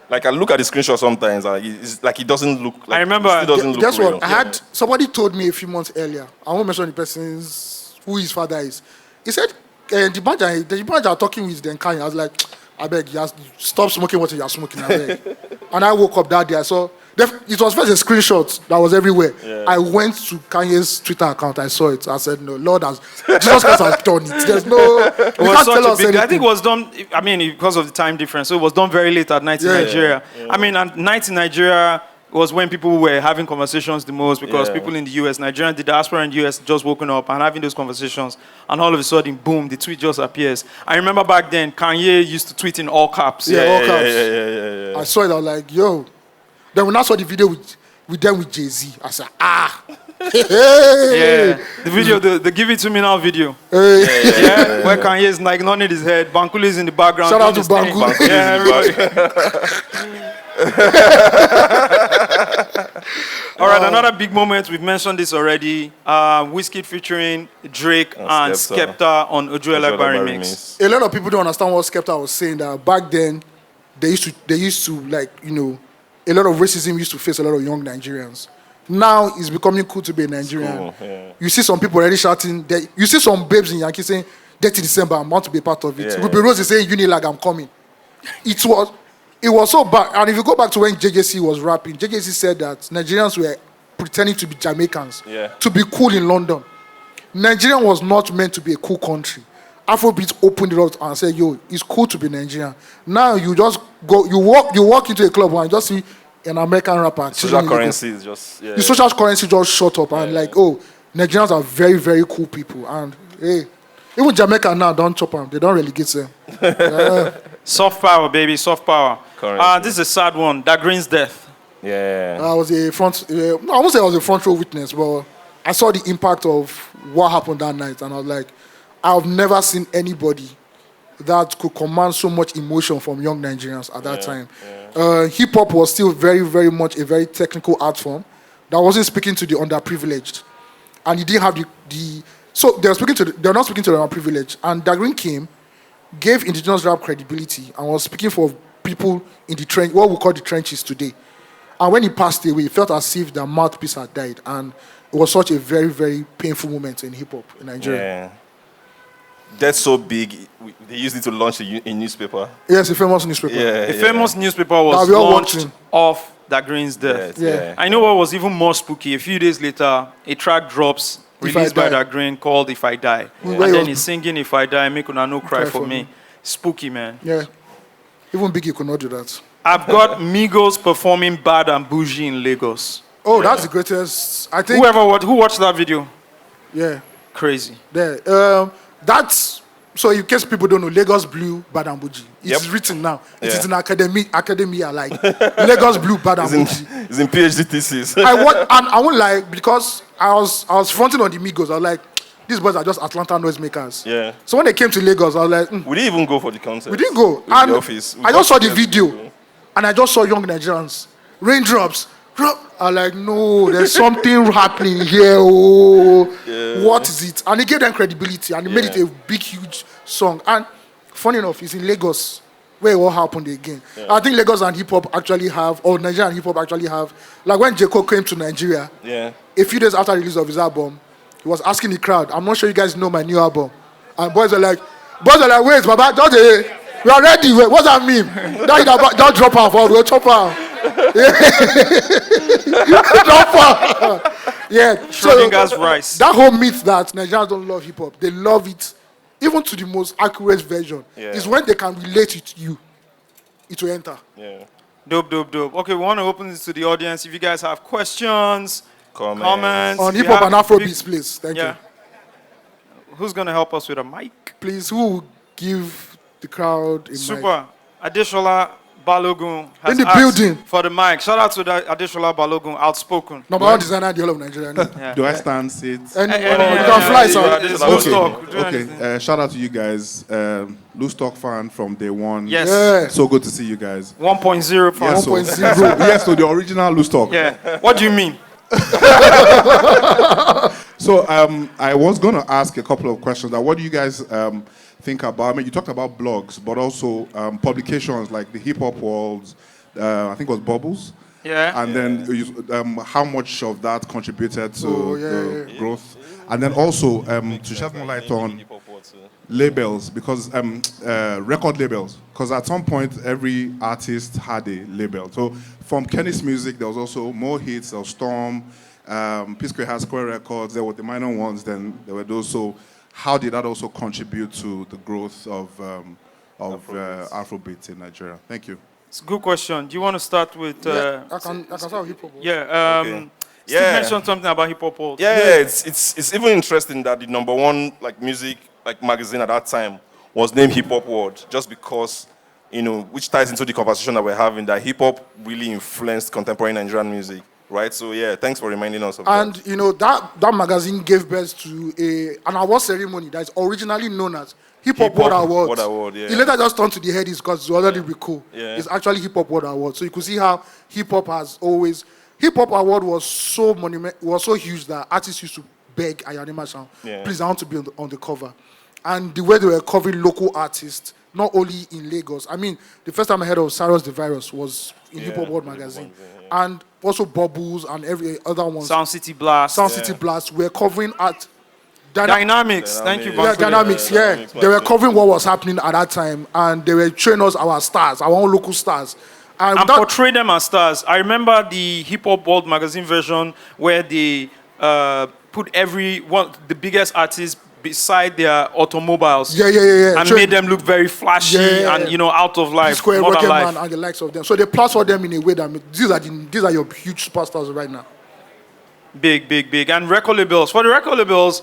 Like, I look at the screenshot sometimes, and it's like it doesn't look. Like, I remember- it still doesn't look Guess real. what? I had somebody told me a few months earlier. I won't mention the person's who his father is. He said the band are talking with them Kanye. I was like, I beg you, stop smoking what you are smoking. I beg. And I woke up that day. I saw it was first a screenshot that was everywhere. Yeah. I went to Kanye's Twitter account. I saw it. I said, no, Lord has Jesus Christ has done it. There's no. You It was can't such tell a us big. anything. I think it was done. I mean, because of the time difference, so it was done very late at night in Yeah. Nigeria. I mean, at night in Nigeria was when people were having conversations the most because Yeah. people in the US, Nigerian, the diaspora in the US, just woken up and having those conversations, and all of a sudden, boom, the tweet just appears. I remember back then, Kanye used to tweet in all caps. Yeah, all caps. Yeah. I saw it. I was like, yo. Then when I saw the video with them with Jay-Z, I said, Yeah, the video, the Give It To Me Now video. Yeah, where Kanye is like nodding his head, Bankule is in the background. Shout out doing to his thing. Bankule. Yeah, everybody. All right, another big moment. We've mentioned this already. Wizkid featuring Drake and Skepta. Skepta on Ojuelegba remix. A lot of people don't understand what Skepta was saying. That back then, they used to like, a lot of racism used to face a lot of young Nigerians. Now it's becoming cool to be a Nigerian. Cool, yeah. You see some people already shouting. You see some babes in Yankee saying, "Dirty December, I want to be a part of it." Yeah. Ruby Rose is saying, "Unilag, I'm coming." It was so bad. And if you go back to when JJC was rapping, JJC said that Nigerians were pretending to be Jamaicans, to be cool in London. Nigeria was not meant to be a cool country. Afrobeats opened it up and said, "Yo, it's cool to be Nigerian." Now you just go, you walk into a club and you just see an American rapper. Social currency is just. Yeah. The social currency just shut up and like, oh, Nigerians are very, very cool people. And hey, even Jamaica now don't chop them. They don't relegate them. Soft power, baby, soft power. Correct. This is a sad one. Da Green's death. Yeah. I was a front. I won't say I was a front row witness, but I saw the impact of what happened that night, and I was like, I've never seen anybody that could command so much emotion from young Nigerians at that time. Hip hop was still very, very much a very technical art form that wasn't speaking to the underprivileged, and he didn't have so they're not speaking to the underprivileged. And Da Green came, gave indigenous rap credibility, and was speaking for people in the trench, what we call the trenches today. And when he passed away, it felt as if the mouthpiece had died, and it was such a very, very painful moment in hip hop in Nigeria. Yeah. That's so big. They used it to launch a newspaper. Yes, a famous newspaper. Yeah. The famous newspaper was That we all launched watching. off Da Green's death. Yeah. I know what was even more spooky. A few days later, a track drops If released I by Die. Da Green called "If I Die," Where and he then was- he's singing "If I Die, make una no cry for me." Spooky, man. Yeah. Even Biggie could not do that. I've got Migos performing "Bad and Bougie" in Lagos. Oh, that's the greatest. I think. Who watched that video? Yeah. Crazy. There. That's so. In case people don't know, Lagos Blue, Bad and Bougie. It's Yep. written now. It Yeah. is in academia like Lagos Blue, Bad and Bougie. It's in PhD thesis. I won't lie because I was fronting on the Migos. I was like, these boys are just Atlanta noisemakers. Yeah. So when they came to Lagos, I was like, We didn't even go for the concert. we didn't go. With And the office. We I got just saw the tickets. video, and I just saw young Nigerians, raindrops. I'm like, no, there's something happening here. Oh, what is it? And it gave them credibility, and it made it a big, huge song. And funny enough, it's in Lagos where it all happened again. I think Lagos and hip hop actually have, or Nigeria and hip hop actually have, like when J. Cole came to Nigeria, Yeah. a few days after the release of his album, he was asking the crowd, "I'm not sure you guys know my new album." And boys are like, "Wait, Baba, just we are ready. Wait, what's that mean? Don't drop out, we'll chop out." Drop out. Yeah. Schrodinger's rice. That whole myth that Nigerians don't love hip hop, they love it, even to the most accurate version, is when they can relate it to you, it will enter. Yeah. Dope. Okay, we want to open this to the audience. If you guys have questions, comments. On if you hip hop have and big- Afrobeats, please. Thank Yeah. you. Who's going to help us with a mic? Please, who will give the crowd a mic? Super. Adeshola, Balogun has In the asked building. for the mic. Shout out to Adeshola Balogun, outspoken. Number one designer in the whole of Nigeria. Yeah. Do I stand, sit? And Yeah, you yeah, can fly, yeah, sir. this is Okay. loose talk. Do Okay. anything. Shout out to you guys. Loose Talk fan from day one. Yes. Yeah. So good to see you guys. 1.0 fan. Yes, so, 1.0. yes, so the original Loose Talk. Yeah. What do you mean? So I was going to ask a couple of questions. What do you guys think about? I mean, you talked about blogs, but also publications like the Hip-Hop World, I think it was Bubbles. Yeah. And then how much of that contributed to the yeah. growth? And then also to shed more light on labels, because record labels, because at some point every artist had a label. So from Kenny's Music, there was also more hits, there was Storm, P-Square has Square Records, there were the minor ones, then there were those. So how did that also contribute to the growth of Afrobeats in Nigeria? Thank you. It's a good question. Do you want to start with... I can start hip hop. Yeah. Okay. Steve Yeah. mentioned something about hip-hop world. Yeah, it's even interesting that the number one like music like magazine at that time was named Hip-Hop World, just because, which ties into the conversation that we're having, that hip-hop really influenced contemporary Nigerian music, right? So yeah, thanks for reminding us of that. And that magazine gave birth to an award ceremony that is originally known as Hip-Hop World Hip-Hop Awards. World Award, yeah. It later just turned to the headies because it's already cool. Yeah. It's actually Hip-Hop World Award. So you could see how hip-hop has always... Hip-Hop Award was so huge that artists used to beg Ayomide Tayo, please, I want to be on the cover. And the way they were covering local artists, not only in Lagos. I mean, the first time I heard of Cyrus the Virus was in Hip-Hop World magazine. And also Bubbles and every other one. Sound City Blast. Sound City Blast were covering art. Dynamics. Thank you, Yeah, Bankole. Dynamics, yeah. They were covering what was happening at that time, and they were showing us our stars, our own local stars. And portray them as stars. I remember the Hip Hop World magazine version where they put the biggest artists beside their automobiles. Yeah. And made them look very flashy and out of life. Square modern Rocket life. Man and the likes of them. So they plaster them in a way that these are your huge superstars right now. Big. And record labels. For the record labels,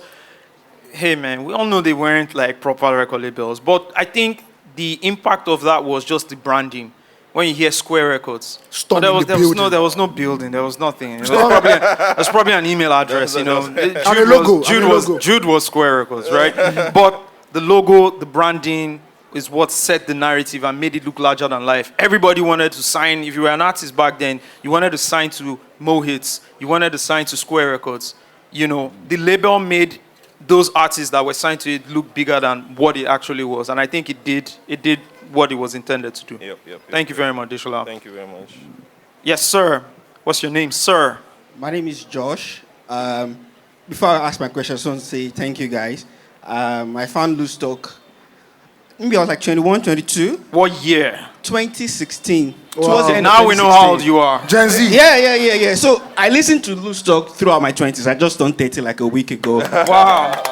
hey man, we all know they weren't like proper record labels. But I think the impact of that was just the branding. When you hear Square Records, there was no building, there was nothing. It was probably an email address, And a logo. Jude was Square Records, right? But the logo, the branding is what set the narrative and made it look larger than life. Everybody wanted to sign. If you were an artist back then, you wanted to sign to Mo Hits. You wanted to sign to Square Records. The label made those artists that were signed to it look bigger than what it actually was, and I think it did what it was intended to do. Yep. Thank you very much, Deshola. Thank you very much. Yes, sir. What's your name, sir? My name is Josh. Before I ask my question, I just want to say thank you, guys. I found Loose Talk, maybe I was like 21, 22. What year? 2016. Wow. Towards the end of Now we know how old 2016. you are. Gen Z. Yeah. So I listened to Loose Talk throughout my 20s. I just turned 30 like a week ago. Wow.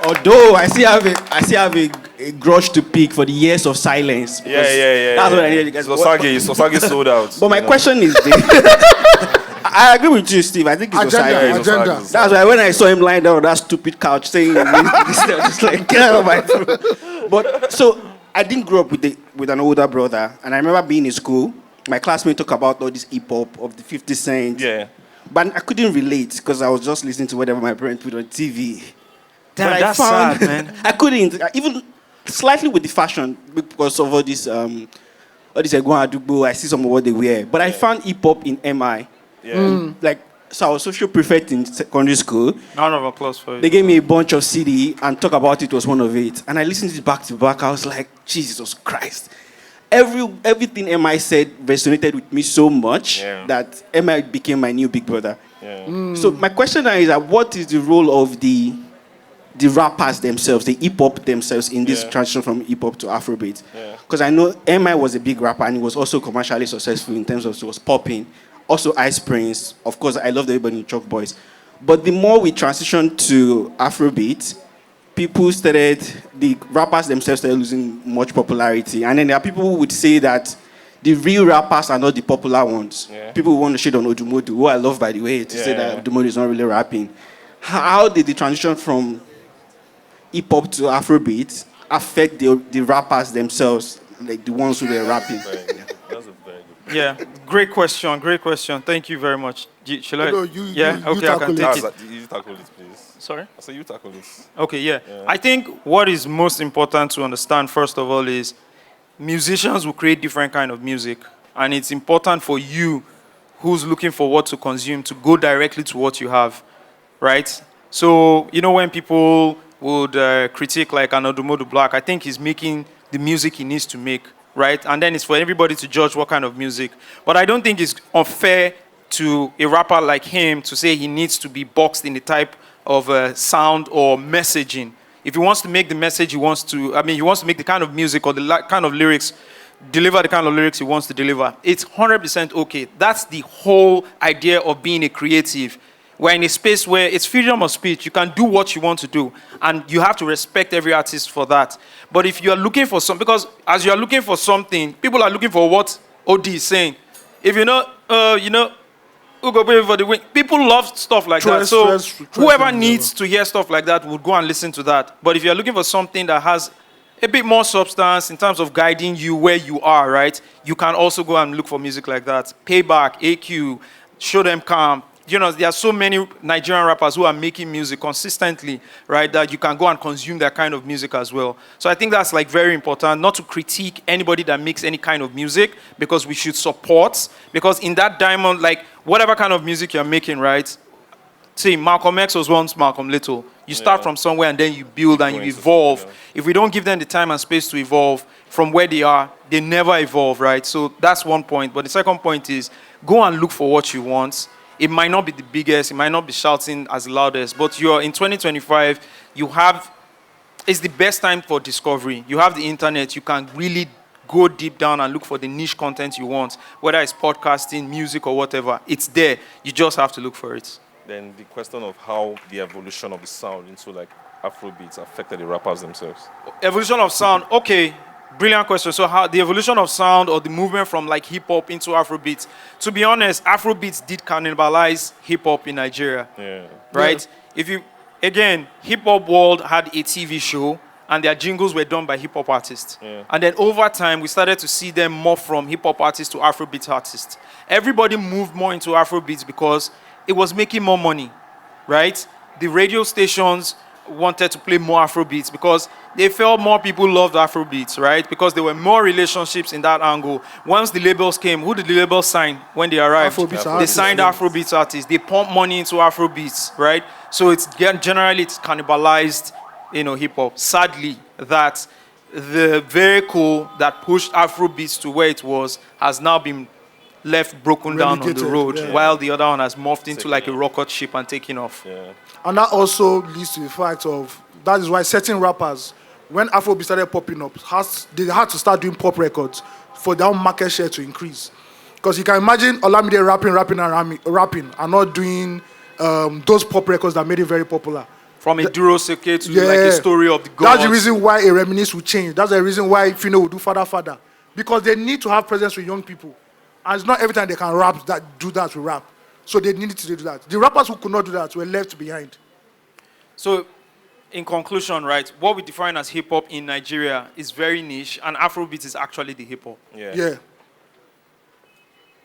Although I still have a grudge to pick for the years of silence. Yeah. That's what I need, guys. Osagie sold out. But my question is this. I agree with you, Steve. I think it's Agenda. That's why when I saw him lying down on that stupid couch saying this, I was just like, get out of my throat. But so I didn't grow up with an older brother, and I remember being in school. My classmates talk about all this hip hop of the 50 Cent. Yeah. But I couldn't relate because I was just listening to whatever my parents put on TV. Damn, But that's sad, man. I couldn't, even slightly with the fashion because of all this Egwan Adugbo, I see some of what they wear. But I found hip hop in MI. Yeah. So I was social prefect in secondary school. Round of applause for you. They gave me a bunch of CD and Talk About It was one of it. And I listened to it back to back. I was like, Jesus Christ. Everything MI said resonated with me so much that MI became my new big brother. Yeah. So my question now is what is the role of the rappers themselves, the hip-hop themselves in this transition from hip-hop to Afrobeat? Because I know MI was a big rapper and he was also commercially successful in terms of he was popping. Also Ice Prince. Of course, I love everybody in Chalk Boys. But the more we transitioned to Afrobeat, the rappers themselves started losing much popularity. And then there are people who would say that the real rappers are not the popular ones. Yeah. People who want to shit on Odumodu, who I love, by the way, to say that Odumodu is not really rapping. How did the transition from hip-hop to Afrobeat affect the rappers themselves, like the ones who were rapping? That's That's a very good. Yeah, great question. Great question. Thank you very much. Shall I? No, okay, I tackle can it. take it. You tackle it, please. Sorry. I said you tackle it. Okay, yeah. I think what is most important to understand, first of all, is musicians will create different kind of music, and it's important for you, who's looking for what to consume, to go directly to what you have, right? So when people would critique like Anodumodu Black, I think he's making the music he needs to make, right? And then it's for everybody to judge what kind of music. But I don't think it's unfair to a rapper like him to say he needs to be boxed in the type of sound or messaging. If he wants to make the message he wants to make the kind of music or the kind of lyrics, deliver the kind of lyrics he wants to deliver, it's 100% okay. That's the whole idea of being a creative. We're in a space where it's freedom of speech. You can do what you want to do, and you have to respect every artist for that. But if you are looking for because as you are looking for something, people are looking for what OD is saying. If who go pay for the wing? People love stuff like that. So whoever needs to hear stuff like that would go and listen to that. But if you're looking for something that has a bit more substance in terms of guiding you where you are, right? You can also go and look for music like that. Payback, AQ, Show Them Calm. There are so many Nigerian rappers who are making music consistently, right, that you can go and consume that kind of music as well. So I think that's like very important, not to critique anybody that makes any kind of music, because we should support, because in that diamond, like whatever kind of music you're making, right? See, Malcolm X was once Malcolm Little. You start from somewhere and then you build and you evolve. If we don't give them the time and space to evolve from where they are, they never evolve, right? So that's one point. But the second point is go and look for what you want. It might not be the biggest, it might not be shouting as loudest, but you're in 2025, it's the best time for discovery. You have the internet, you can really go deep down and look for the niche content you want, whether it's podcasting, music, or whatever. It's there. You just have to look for it. Then the question of how the evolution of the sound into like Afrobeats affected the rappers themselves. Evolution of sound, okay. Brilliant question. So how the evolution of sound or the movement from like hip-hop into Afrobeats. To be honest, Afrobeats did cannibalize hip-hop in Nigeria. Yeah. Right? Hip-hop World had a TV show and their jingles were done by hip-hop artists. Yeah. And then over time, we started to see them morph from hip-hop artists to Afrobeats artists. Everybody moved more into Afrobeats because it was making more money, right? The radio stations wanted to play more Afrobeats because they felt more people loved Afrobeats, right? Because there were more relationships in that angle. Once the labels came, who did the labels sign when they arrived? They signed Afrobeats artists. They pumped money into Afrobeats, right? So it's cannibalized, hip-hop. Sadly, that the vehicle that pushed Afrobeats to where it was has now been left broken down on the road, while the other one has morphed into like a rocket ship and taken off. Yeah. And that also leads to the fact of, that is why certain rappers, when Afrobeat started popping up, they had to start doing pop records for their own market share to increase. Because you can imagine Olamide rapping and not doing those pop records that made it very popular. From a Duro Seke to like a story of the gods. That's the reason why a Reminisce will change. That's the reason why Fino will do Father. Because they need to have presence with young people. And it's not every time they can do that with rap. So they needed to do that. The rappers who could not do that were left behind. So, in conclusion, right, what we define as hip-hop in Nigeria is very niche, and Afrobeat is actually the hip-hop. Yeah.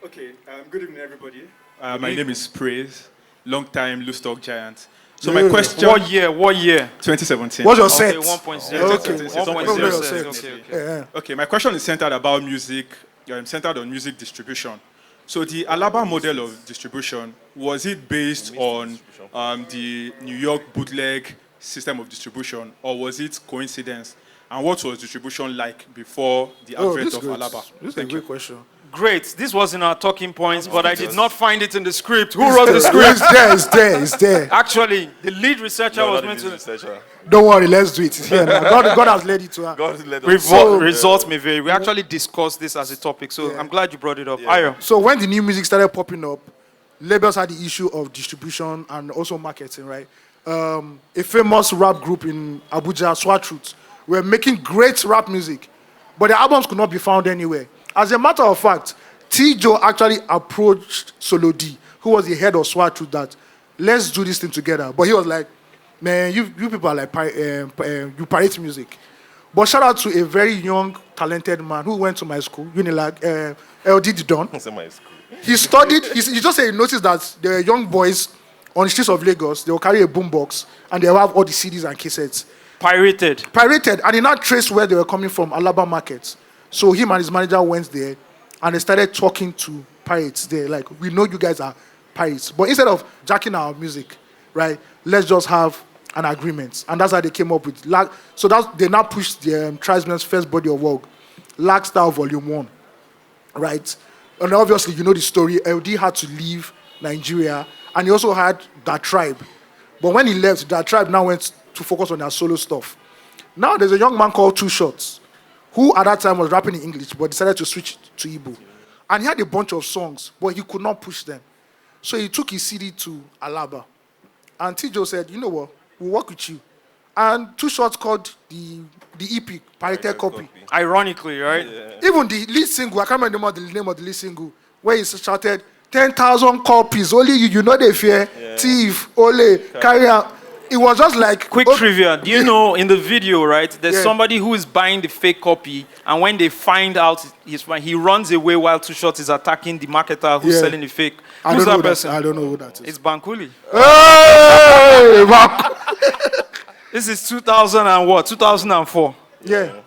Okay, good evening, everybody. My name is Praise, long-time Loose Talk Giant. So my question... What year? 2017. What's your set? Okay, 1.0. Okay, my question is centered about music, centered on music distribution. So the Alaba model of distribution, was it based on the New York bootleg system of distribution, or was it coincidence? And what was distribution like before the advent of Alaba? This is a great question. Great. This was in our talking points, but I did not find it in the script. Who wrote the script? It's there. Actually, the lead researcher was meant to... Don't worry, let's do it. It's here now. God has led it to her. Results may vary. We actually discussed this as a topic, so I'm glad you brought it up. Ayo. So when the new music started popping up, labels had the issue of distribution and also marketing, right? A famous rap group in Abuja, Swat Truth, were making great rap music, but the albums could not be found anywhere. As a matter of fact, T-Joe actually approached Solo D, who was the head of Swat Truth, that let's do this thing together. But he was like, man, you people are like, you pirate music. But shout out to a very young, talented man who went to my school, Unilag, LD Don. It's in my school. He studied, he just said he noticed that there were young boys on the streets of Lagos, they will carry a boombox and they will have all the CDs and cassettes. Pirated, and he now traced where they were coming from, Alaba Market. So him and his manager went there and they started talking to pirates there. Like, we know you guys are pirates. But instead of jacking our music, right, let's just have an agreement. And that's how they came up with so they now pushed the Tribesman's first body of work, Lag Style Volume 1. Right? And obviously, you know the story. LD had to leave Nigeria, and he also had that tribe. But when he left, that tribe now went to focus on their solo stuff. Now there's a young man called Two Shots, who at that time was rapping in English, but decided to switch to Igbo. And he had a bunch of songs, but he could not push them. So he took his CD to Alaba. And Tijo said, you know what, we'll work with you. And Two Shots called the EP, Pirated Copy. Ironically, right? Yeah. Even the lead single, I can't remember the name of the lead single, where he shouted, 10,000 copies, only you know they fear, thief, ole, carry out. It was just like... Quick trivia. Do you know in the video, right, there's somebody who is buying the fake copy, and when they find out he runs away while Two Shots is attacking the marketer who's selling the fake. Who's that person? I don't know who that is. It's Bankuli. Hey! This is 2000 and what? 2004. Yeah.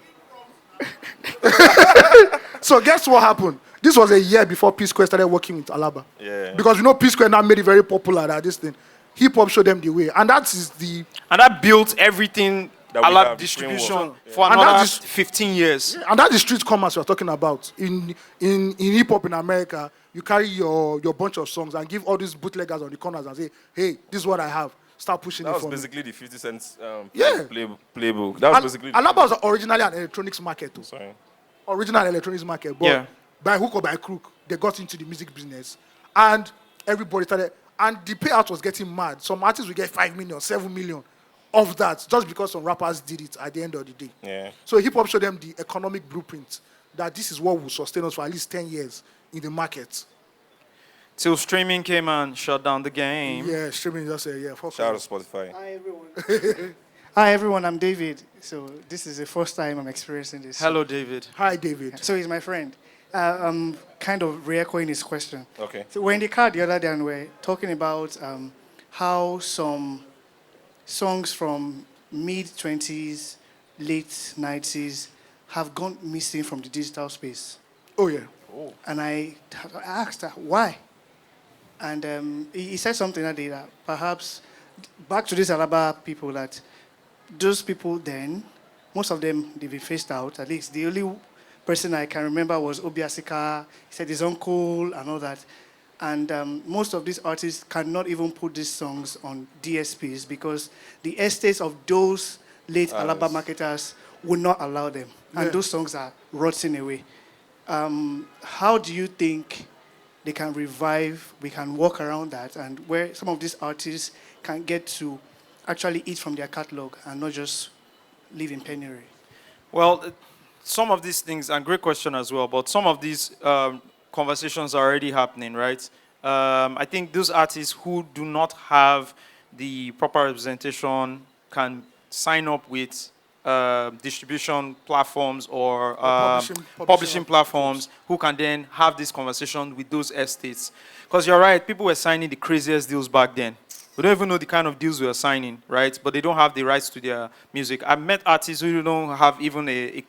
So guess what happened? This was a year before P-Square started working with Alaba. Yeah. Because you know P-Square now made it very popular that this thing. Hip-hop showed them the way. And that is the... And that built everything, Alaba distribution, for another 15 years. And that's the street commerce we're talking about. In hip-hop in America, you carry your bunch of songs and give all these bootleggers on the corners and say, hey, this is what I have. Start pushing it for me. That was basically the 50 Cent playbook. That was basically... Alaba was originally an electronics market too. Sorry. Original electronics market. But by hook or by crook, they got into the music business. And everybody started... And the payout was getting mad. Some artists would get 5 million, 7 million of that just because some rappers did it at the end of the day. Yeah. So hip-hop showed them the economic blueprint that this is what will sustain us for at least 10 years in the market. Till streaming came and shut down the game. Yeah, streaming just said, Shout out to Spotify. Hi, everyone. Hi, everyone. I'm David. So this is the first time I'm experiencing this. Hello, David. Hi, David. So he's my friend. I'm kind of re-echoing his question. Okay. So we're in the car the other day and we're talking about how some songs from mid-20s, late 90s have gone missing from the digital space. Oh, yeah. Oh. And I asked her, why? And he said something that day that perhaps, back to these Alaba people, that those people then, most of them, they've been phased out. At least the only person I can remember was Obiasika. He said his uncle and all that. And most of these artists cannot even put these songs on DSPs because the estates of those late Alaba marketers would not allow them. And those songs are rotting away. How do you think they can revive, we can walk around that, and where some of these artists can get to actually eat from their catalog and not just live in penury? Well, some of these things, and great question as well, but some of these conversations are already happening, right? I think those artists who do not have the proper representation can sign up with distribution platforms or publishing platforms who can then have this conversation with those estates. Because you're right, people were signing the craziest deals back then. We don't even know the kind of deals we are signing, right? But they don't have the rights to their music. I've met artists who don't have even a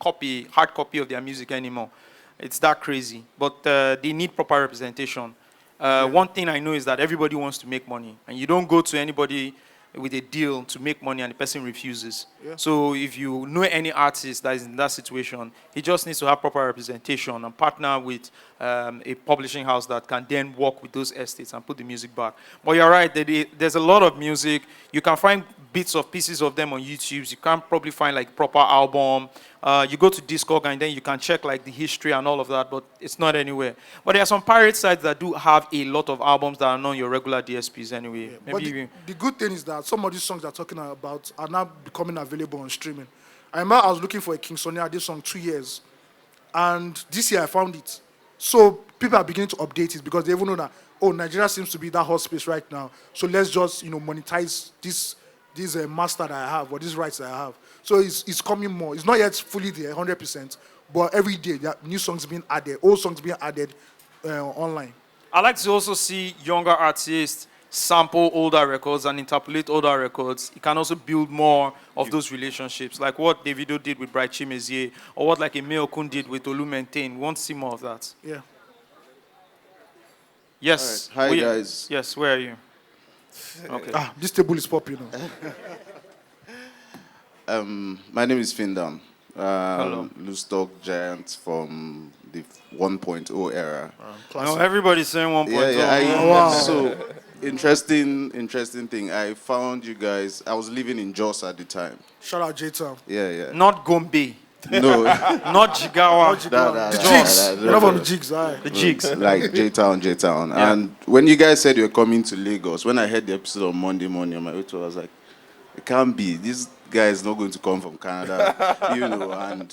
hard copy of their music anymore. It's that crazy. But they need proper representation. One thing I know is that everybody wants to make money. And you don't go to anybody with a deal to make money and the person refuses. Yeah. So if you know any artist that is in that situation, he just needs to have proper representation and partner with a publishing house that can then work with those estates and put the music back. But you're right, there's a lot of music. You can find bits of pieces of them on YouTube. You can't probably find like proper album. You go to Discog and then you can check like the history and all of that, but it's not anywhere. But there are some pirate sites that do have a lot of albums that are not on your regular DSPs anyway. Yeah, but the good thing is that some of these songs they're talking about are now becoming available on streaming. I remember I was looking for a King Sonny this song 2 years, and this year I found it. So people are beginning to update it because they even know that, oh, Nigeria seems to be that hot space right now. So let's just, monetize this this master that I have or these rights that I have. So it's coming more. It's not yet fully there, 100%, but every day there are new songs being added, old songs being added online. I like to also see younger artists sample older records and interpolate older records. You can also build more of those relationships, like what Davido did with Bright Chimezie, or what like a Kun did with Olu Maintain. We want to see more of that. Yeah. Yes. Hi, guys. Yes, where are you? Okay. This table is popular. My name is Findam. Hello. Loose Dog Giant from the 1.0 era. No, everybody's saying 1.0. Wow. So, interesting thing. I found you guys, I was living in Jos at the time. Shout out J-Town. Yeah. Not Gombe. No. Not Jigawa. The jigs. What about the jigs? The jigs. Like J-Town. Yeah. And when you guys said you were coming to Lagos, when I heard the episode on Monday morning on my way to, I was like, it can't be. This guy is not going to come from Canada, and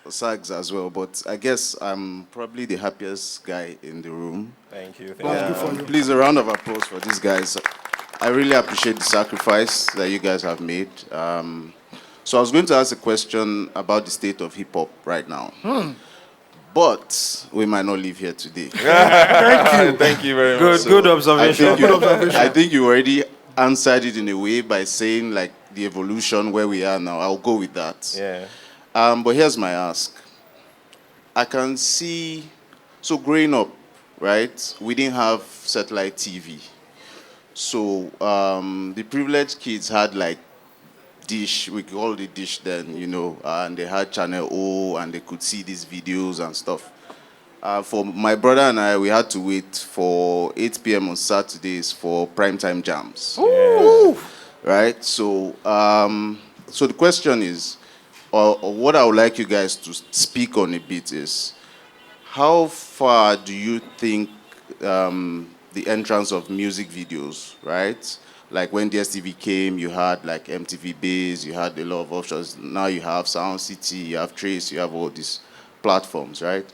Sags as well. But I guess I'm probably the happiest guy in the room. Thank you. Good for you. Please, a round of applause for these guys. I really appreciate the sacrifice that you guys have made. So I was going to ask a question about the state of hip-hop right now. But we might not live here today. Thank you very much. Good observation. I think you already answered it in a way by saying like the evolution where we are now. I'll go with that. Yeah. But here's my ask. I can see, so growing up, right, we didn't have satellite TV. So the privileged kids had like dish, we called it dish then, and they had channel O and they could see these videos and stuff. For my brother and I, we had to wait for 8 p.m. on Saturdays for primetime jams. Ooh. Right? So, so the question is, or what I would like you guys to speak on a bit is, how far do you think the entrance of music videos, right? Like when DSTV came, you had like MTV Base, you had a lot of options. Now you have Sound City, you have Trace, you have all these platforms, right?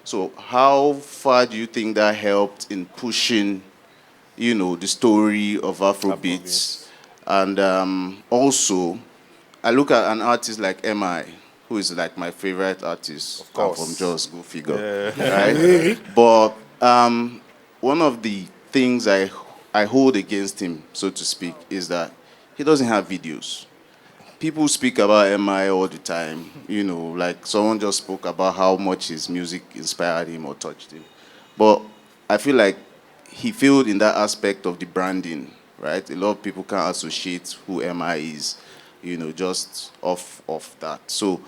So how far do you think that helped in pushing, the story of Afrobeats? And also, I look at an artist like MI, who is like my favorite artist. Of course. From Just Go Figure. Right? But one of the things I hold against him, so to speak, is that he doesn't have videos. People speak about MI all the time, like someone just spoke about how much his music inspired him or touched him. But I feel like he failed in that aspect of the branding, right? A lot of people can't associate who MI is, just off that. So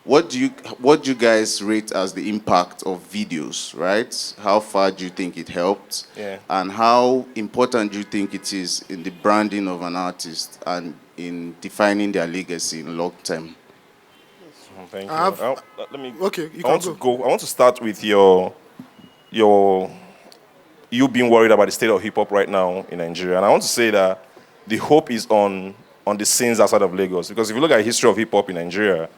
what do you guys rate as the impact of videos, right? How far do you think it helped? Yeah. And how important do you think it is in the branding of an artist and in defining their legacy in long term? Thank you. Let me. Okay, you I want can to go. I want to start with you being worried about the state of hip hop right now in Nigeria, and I want to say that the hope is on the scenes outside of Lagos, because if you look at the history of hip hop in Nigeria,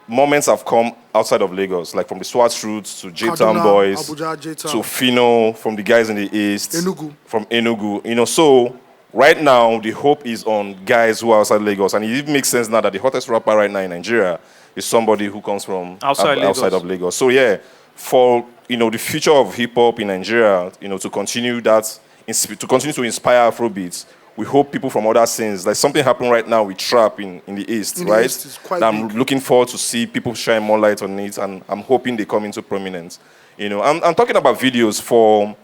moments have come outside of Lagos, like from the SWAT Roots to J-Town Kaduna, Boys Abuja, J-Town. to Fino, from the guys in the East, Enugu. from Enugu. So right now the hope is on guys who are outside Lagos, and it even makes sense now that the hottest rapper right now in Nigeria is somebody who comes from outside of Lagos. So yeah, for the future of hip hop in Nigeria, to continue that, to continue to inspire Afrobeats, we hope people from other scenes, like something happened right now with trap in the East, In the right? East, it's quite I'm big. looking forward to see people shine more light on it, and I'm hoping they come into prominence. I'm talking about videos for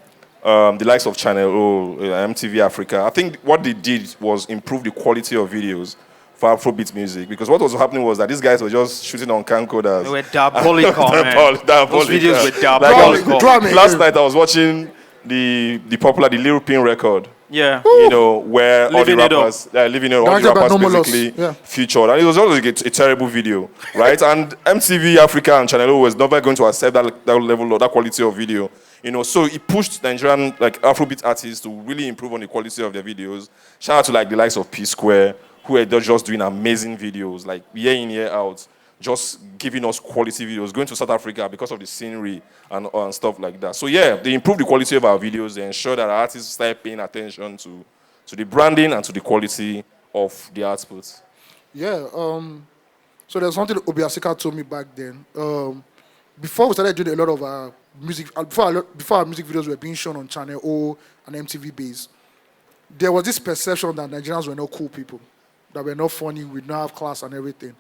the likes of Channel O, MTV Africa. I think what they did was improve the quality of videos for Afrobeat music, because what was happening was that these guys were just shooting on camcorders. They were diabolical, man. Those videos were diabolical. Last night I was watching the popular Little Pin record. Yeah. Where all the Living it up. rappers, living it up, all the Directed by rappers Nomolos, basically yeah. featured. And it was always a terrible video, right? And MTV Africa and Channel O was never going to accept that level or that quality of video. So it pushed Nigerian Afrobeat artists to really improve on the quality of their videos. Shout out to the likes of P Square, who are just doing amazing videos, like year in, year out, just giving us quality videos, going to South Africa because of the scenery and stuff like that. So yeah, they improve the quality of our videos. They ensure that our artists start paying attention to the branding and to the quality of the output? Yeah. So there's something Obiasika told me back then. Before we started doing a lot of music, before our music videos were being shown on Channel O and MTV Base, there was this perception that Nigerians were not cool people, that we're not funny, we don't have class and everything.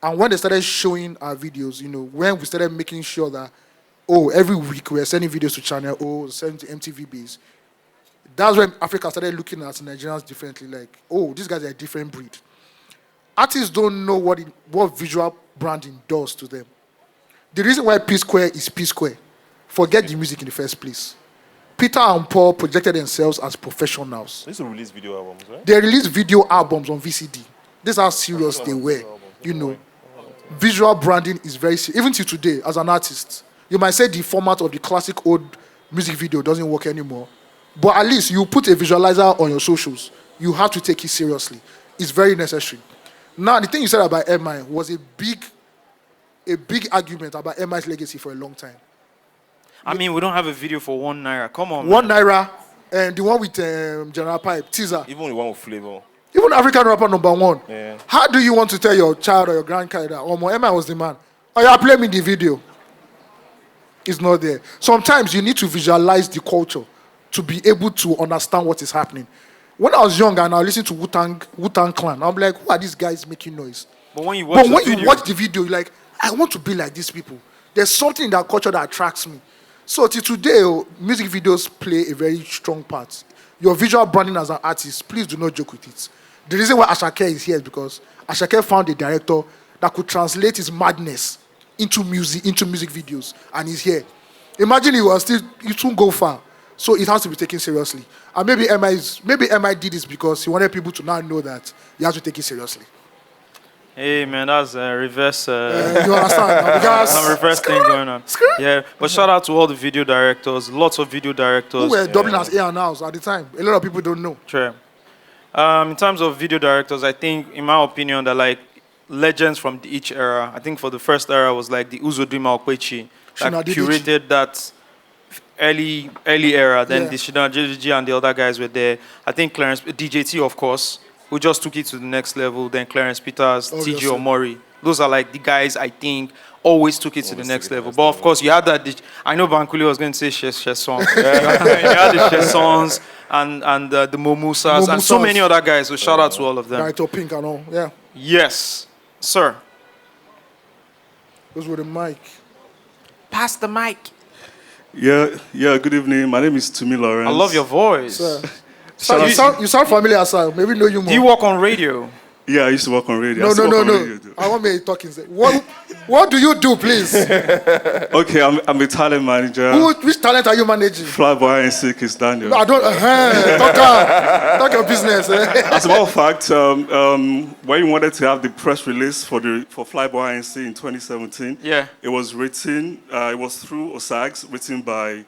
And when they started showing our videos, when we started making sure that, every week we're sending videos to Channel O, sending to MTV Base, that's when Africa started looking at Nigerians differently, like, these guys are a different breed. Artists don't know what visual branding does to them. The reason why P Square is P Square, forget the music in the first place. Peter and Paul projected themselves as professionals. They used to release video albums, right? They released video albums on VCD. This is how serious they were. Visual branding is very serious. Even till today, as an artist, you might say the format of the classic old music video doesn't work anymore. But at least you put a visualizer on your socials. You have to take it seriously. It's very necessary. Now, the thing you said about MI was a big argument about MI's legacy for a long time. I mean, we don't have a video for 1 naira. Come on, One man. Naira, and the one with General Pipe, teaser. Even the one with Flavor. Even African rapper #1. Yeah. How do you want to tell your child or your grandchild that MI was the man? Oh, yeah, play me the video. It's not there. Sometimes you need to visualize the culture to be able to understand what is happening. When I was young and I listened to Wu-Tang Clan, I'm like, who are these guys making noise? But when you watch you watch the video, you're like, I want to be like these people. There's something in that culture that attracts me. So till today, music videos play a very strong part. Your visual branding as an artist, please do not joke with it. The reason why Ashake is here is because Ashake found a director that could translate his madness into music videos, and he's here. Imagine it won't go far. So it has to be taken seriously. And maybe MI did this because he wanted people to now know that you have to take it seriously. Hey man, that's a reverse. You understand? Because some reverse thing going on. Yeah, but shout out to all the video directors. Lots of video directors. Who were dubbing as A&Rs at the time. A lot of people don't know. True. In terms of video directors, I think, in my opinion, that like legends from each era. I think for the first era was like the Uzodinma Okwechi that curated that early era. Then the Shina JJG and the other guys were there. I think Clarence DJT, of course, who just took it to the next level. Then Clarence Peters, TG Omori. Those are like the guys I think always took it to the next level. But of course, you had that. I know Bankuli was going to say Chesson. You had the Chessons and the Momusas and so many other guys. So shout out to all of them. Right, or Pink and all. Yeah. Yes, sir. Those were the mic. Pass the mic. Yeah. Good evening. My name is Tumi Lawrence. I love your voice. You sound familiar, sir. Maybe know you more. Do you work on radio? Yeah, I used to work on radio. No. I want me talking. What do you do, please? Okay, I'm a talent manager. Which talent are you managing? Flyboy and Sick is Daniel. No, I don't. Talk your business. As a matter of fact, when you wanted to have the press release for Flyboy and Sick in 2017, it was written. It was through Osagie, written by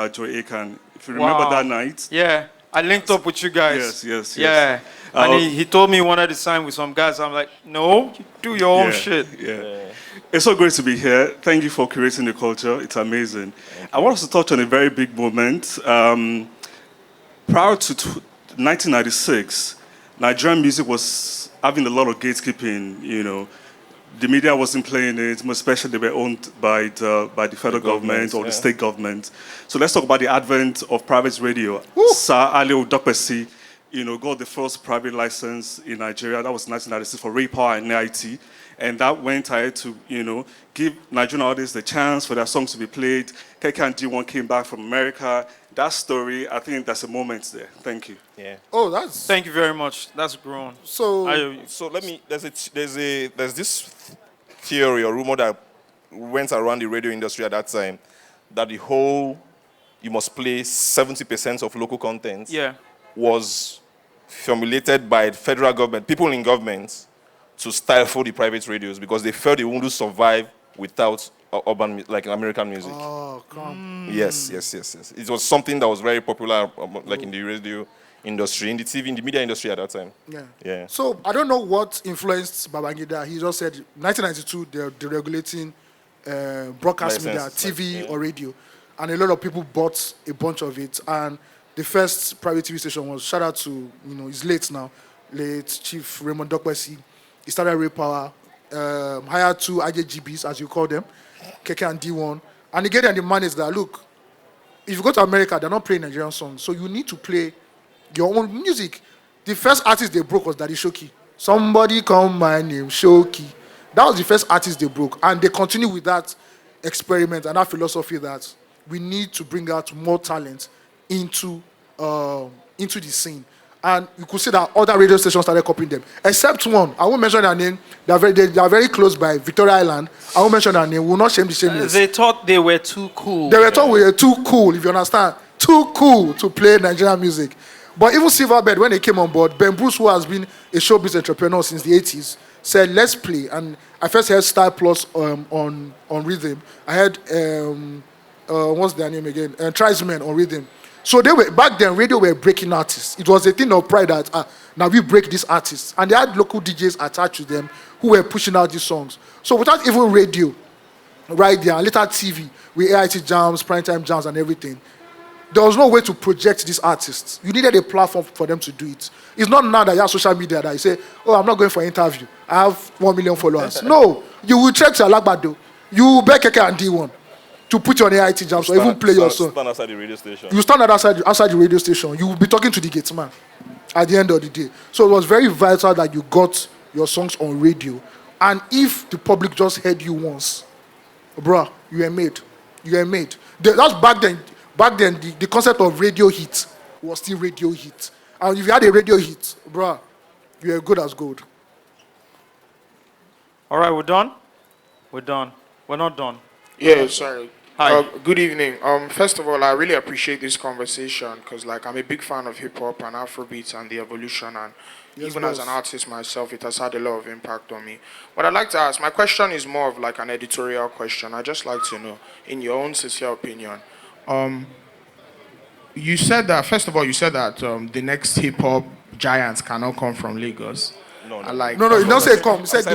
Joy Akan. If you remember that night. Yeah. I linked up with you guys. Yes. Yeah. And he told me he wanted to sign with some guys. I'm like, no, you do your own shit. Yeah. It's so great to be here. Thank you for creating the culture. It's amazing. I want us to touch on a very big moment. Prior to 1996, Nigerian music was having a lot of gatekeeping, The media wasn't playing it, most especially they were owned by the federal government or the state government. So let's talk about the advent of private radio. Sir Ali Udokpesi, got the first private license in Nigeria. That was 1996 for Ray Power and NIT. And that went ahead to, give Nigerian artists the chance for their songs to be played. KK and D1 came back from America. That story, I think that's a moment there. Thank you. Yeah. Oh, that's. Thank you very much. That's grown. So let me. There's this theory or rumor that went around the radio industry at that time that the whole you must play 70% of local content. Was formulated by the federal government, people in government, to stifle the private radios because they felt they wouldn't survive without urban, like American music. Oh, come. Yes. It was something that was very popular, like in the radio industry, in the TV, in the media industry at that time. Yeah. So I don't know what influenced Babangida. He just said 1992 they're deregulating broadcast media, TV or radio, and a lot of people bought a bunch of it. And the first private TV station was, shout out to, it's late now, late Chief Raymond Dokwesi. He started Ray Power, hired 2 IJGBs, as you call them, Keke and D1. And he gave them the manage that, look, if you go to America, they're not playing Nigerian songs, so you need to play your own music. The first artist they broke was Daddy Shoki. Somebody call my name, Shoki. That was the first artist they broke. And they continue with that experiment and that philosophy that we need to bring out more talent into the scene. And you could see that other radio stations started copying them, except one. I won't mention their name. They are very close by, Victoria Island. I won't mention their name. We will not shame the shameless. They thought they were too cool. They were told we were too cool, if you understand. Too cool to play Nigerian music. But even Silverbird, when they came on board, Ben Bruce, who has been a showbiz entrepreneur since the 80s, said, let's play. And I first heard Style Plus on rhythm. I heard, what's their name again? Tribesmen on rhythm. So they were, back then, radio were breaking artists. It was a thing of pride that, now we break these artists. And they had local DJs attached to them who were pushing out these songs. So without even radio, right there, and later TV, with AIT jams, primetime jams, and everything, there was no way to project these artists. You needed a platform for them to do it. It's not now that you have social media that you say, oh, I'm not going for an interview. I have 1 million followers. No, you will check to Alagbado. You will beg Keke and D1 to put you on AIT jams or even play your song. Stand outside the radio station. You stand outside the radio station. You will be talking to the gate man at the end of the day. So it was very vital that you got your songs on radio. And if the public just heard you once, bruh, you were made. You were made. That's back then. Back then, the concept of radio hit was still radio hit. And if you had a radio hit, bruh, you were good as gold. All right, we're done? We're done. We're not done. Yeah, sorry. Hi. Good evening. First of all, I really appreciate this conversation because, like, I'm a big fan of hip-hop and Afrobeats and the evolution. And even as an artist myself, it has had a lot of impact on me. But I'd like to ask, my question is more of like an editorial question. I'd just like to know, in your own sincere opinion, you said that, first of all, you said that the next hip-hop giants cannot come from Lagos. No, no. No, you don't say come. You said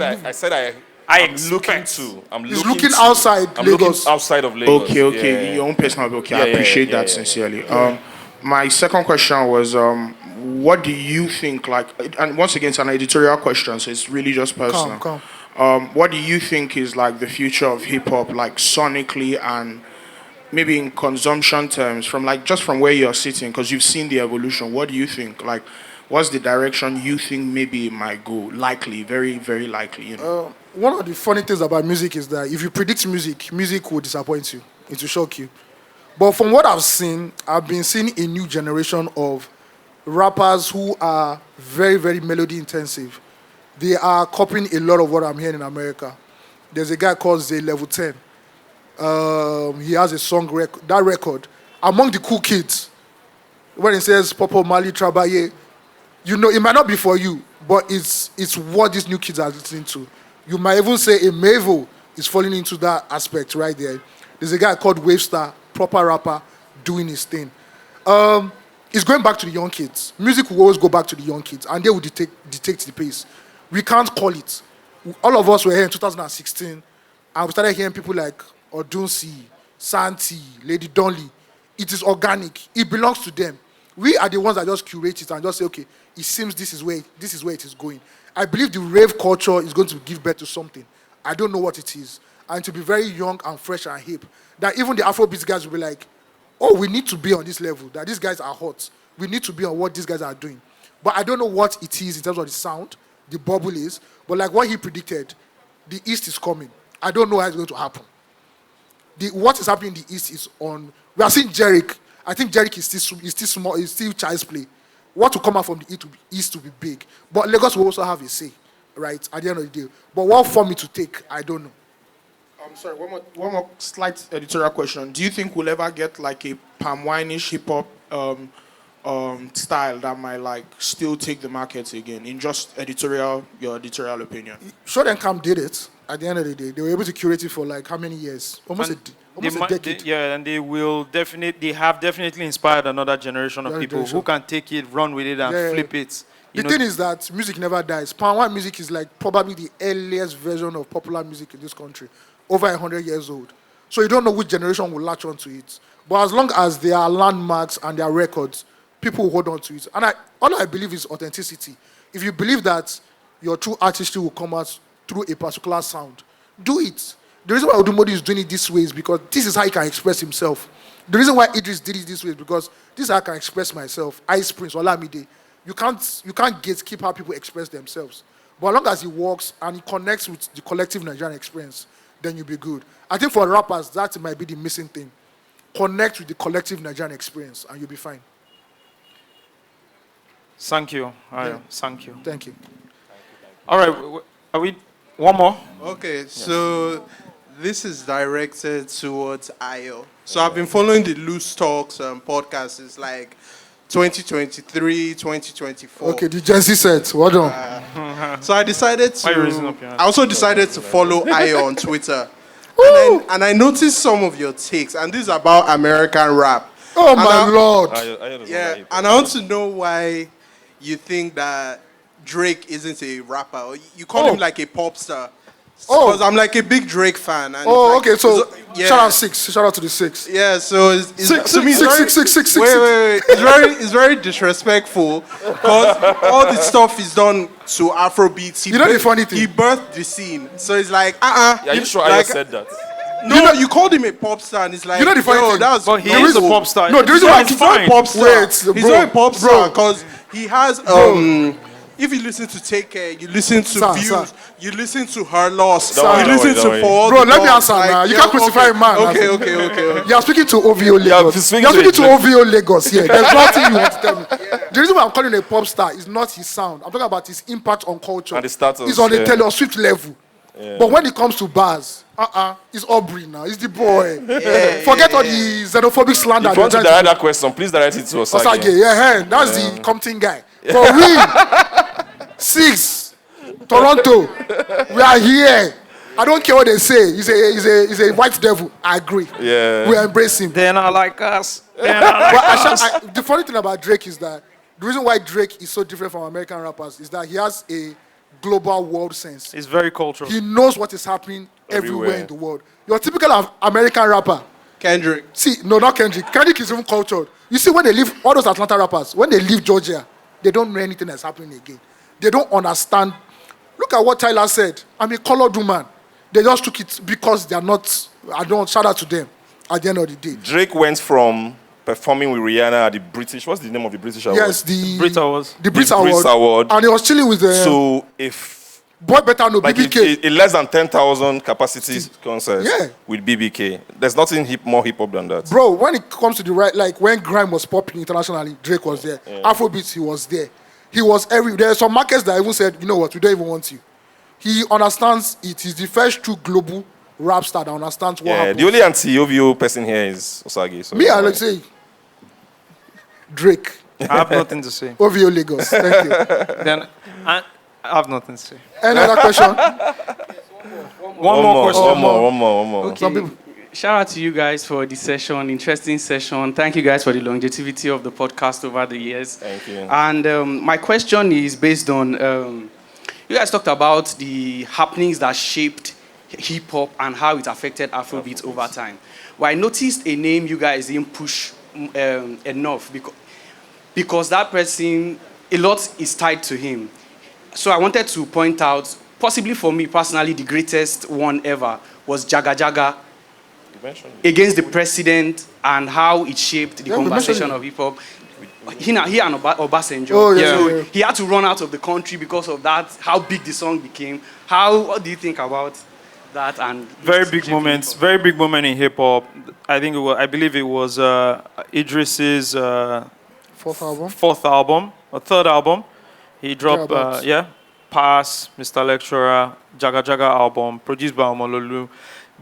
I'm looking to. He's looking outside I'm Lagos. looking outside of Lagos. Okay. Your own personal. Okay, I appreciate that sincerely. My second question was, what do you think? Like, and once again, it's an editorial question, so it's really just personal. Come. What do you think is like the future of hip hop, like sonically and maybe in consumption terms, from like just from where you're sitting, because you've seen the evolution? What do you think? Like, what's the direction you think maybe it might go? Likely, very, very likely. You know. One of the funny things about music is that if you predict music will disappoint you. It will shock you. But from what I've been seeing a new generation of rappers who are very, very melody intensive. They are copying a lot of what I'm hearing in America. There's a guy called Zay Level 10. He has a song record. That record, among the cool kids, when it says Popo Mali Trabaye, you know, it might not be for you, but it's what these new kids are listening to. You might even say a Mavo is falling into that aspect right there. There's a guy called Wavestar, proper rapper, doing his thing. It's going back to the young kids. Music will always go back to the young kids, and they will dictate the pace. We can't call it. All of us were here in 2016, and we started hearing people like Odunsi, Santi, Lady Donley. It is organic. It belongs to them. We are the ones that just curate it and just say, okay, it seems this is where it is going. I believe the rave culture is going to give birth to something. I don't know what it is. And to be very young and fresh and hip, that even the Afrobeats guys will be like, oh, we need to be on this level, that these guys are hot. We need to be on what these guys are doing. But I don't know what it is in terms of the sound, the bubble is, but like what he predicted, the East is coming. I don't know how it's going to happen. What is happening in the East is on, we are seeing Jerick. I think Jerick is still small, is still child's play. What will come out from the East to be big. But Lagos will also have a say, right, at the end of the day. But what form it to take, I don't know. I'm sorry, one more slight editorial question. Do you think we'll ever get like a palm wine-ish hip-hop style that might like still take the market again, in just your editorial opinion? Sure, then Camp did it. At the end of the day, they were able to curate it for like how many years? Almost a decade. And they have definitely inspired another generation of people who can take it, run with it, and flip it. The thing is that music never dies. Palm wine music is like probably the earliest version of popular music in this country, over 100 years old. So you don't know which generation will latch onto it. But as long as there are landmarks and there are records, people will hold on to it. And all I believe is authenticity. If you believe that your true artistry will come out through a particular sound, do it. The reason why Odumodi is doing it this way is because this is how he can express himself. The reason why Idris did it this way is because this is how I can express myself. Ice Prince, Olamide. You can't gatekeep how people express themselves. But as long as he works and he connects with the collective Nigerian experience, then you'll be good. I think for rappers, that might be the missing thing. Connect with the collective Nigerian experience and you'll be fine. Thank you. Thank you. Thank you. All right. Are we one more? Okay, so this is directed towards Ayo. So I've been following the Loose Talks podcast. It's like 2023, 2024. Okay, the Gen Z set. Well done. So I decided to. I also decided to follow Ayo on Twitter. And I noticed some of your takes, and this is about American rap. Oh my Lord. Yeah, and I want to know why you think that Drake isn't a rapper. You call him like a pop star. Because I'm like a big Drake fan. And okay, so shout out 6. Shout out to the 6. Yeah, so it's to me, six. Wait. It's very disrespectful because all the stuff is done to Afrobeats. You know the funny thing? He birthed the scene. So it's like, Yeah, you sure I said that? No, you called him a pop star, and it's like, you know the funny thing? That's but he is a pop star. No, the reason why he's not a pop star. He's not a pop star because he has if you listen to Take Care, you listen to Views, you listen to Her Loss, you listen to Paul. Bro, let me answer now. You can't crucify a man. Okay. You are speaking to OVO Lagos. You are speaking to OVO Lagos here. There's nothing you want to tell me. The reason why I'm calling him a pop star is not his sound. I'm talking about his impact on culture. And the status. He's on a Taylor Swift level. Yeah. But when it comes to bars, it's Aubrey now. He's the boy. Forget all the xenophobic slander. If you want to direct that question, please direct it to Osagie. Osagie, that's the Compton guy. For we, 6, Toronto, we are here. I don't care what they say. He's a white devil. I agree. Yeah. We embrace him. They're not like us. The funny thing about Drake is that the reason why Drake is so different from American rappers is that he has a global world sense. It's very cultural. He knows what is happening everywhere in the world. Your typical American rapper. Kendrick. See, no, not Kendrick. Kendrick is even cultured. You see, when they leave, all those Atlanta rappers, when they leave Georgia, they don't know anything that's happening again. They don't understand. Look at what Tyler said. I'm a colored woman. They just took it because they are not, I don't shout out to them at the end of the day. Drake went from performing with Rihanna at the British, what's the name of the British award? Yes, the Brit Awards. The Brit Award. And he was chilling with the... So if... Boy Better Know, like BBK. A less than 10,000 capacity concert with BBK. There's nothing more hip-hop than that. Bro, when it comes to the right, like when grime was popping internationally, Drake was there. Afrobeats, he was there. He was everywhere. There are some markets that even said, you know what, we don't even want you. He understands it. He's the first true global rap star that understands what happens. The only anti-OVO person here is Osagie. So me, I like say Drake. I have nothing to say. OVO Lagos. Thank you. Then I have nothing to say. Any other question? One more. Okay. Some people. Shout out to you guys for the session, interesting session. Thank you guys for the longevity of the podcast over the years. Thank you. And my question is based on, you guys talked about the happenings that shaped hip-hop and how it affected Afrobeats over time. Well, I noticed a name you guys didn't push enough because that person, a lot is tied to him. So I wanted to point out, possibly for me personally, the greatest one ever was Jaga Jaga against the president and how it shaped the conversation of hip-hop. He and Obasanjo. He had to run out of the country because of that, how big the song became. What do you think about that? And very big moment in hip-hop. I believe it was Idris's fourth album or third album. He dropped, Pass, Mr. Lecturer, Jaga Jaga album, produced by Omololu.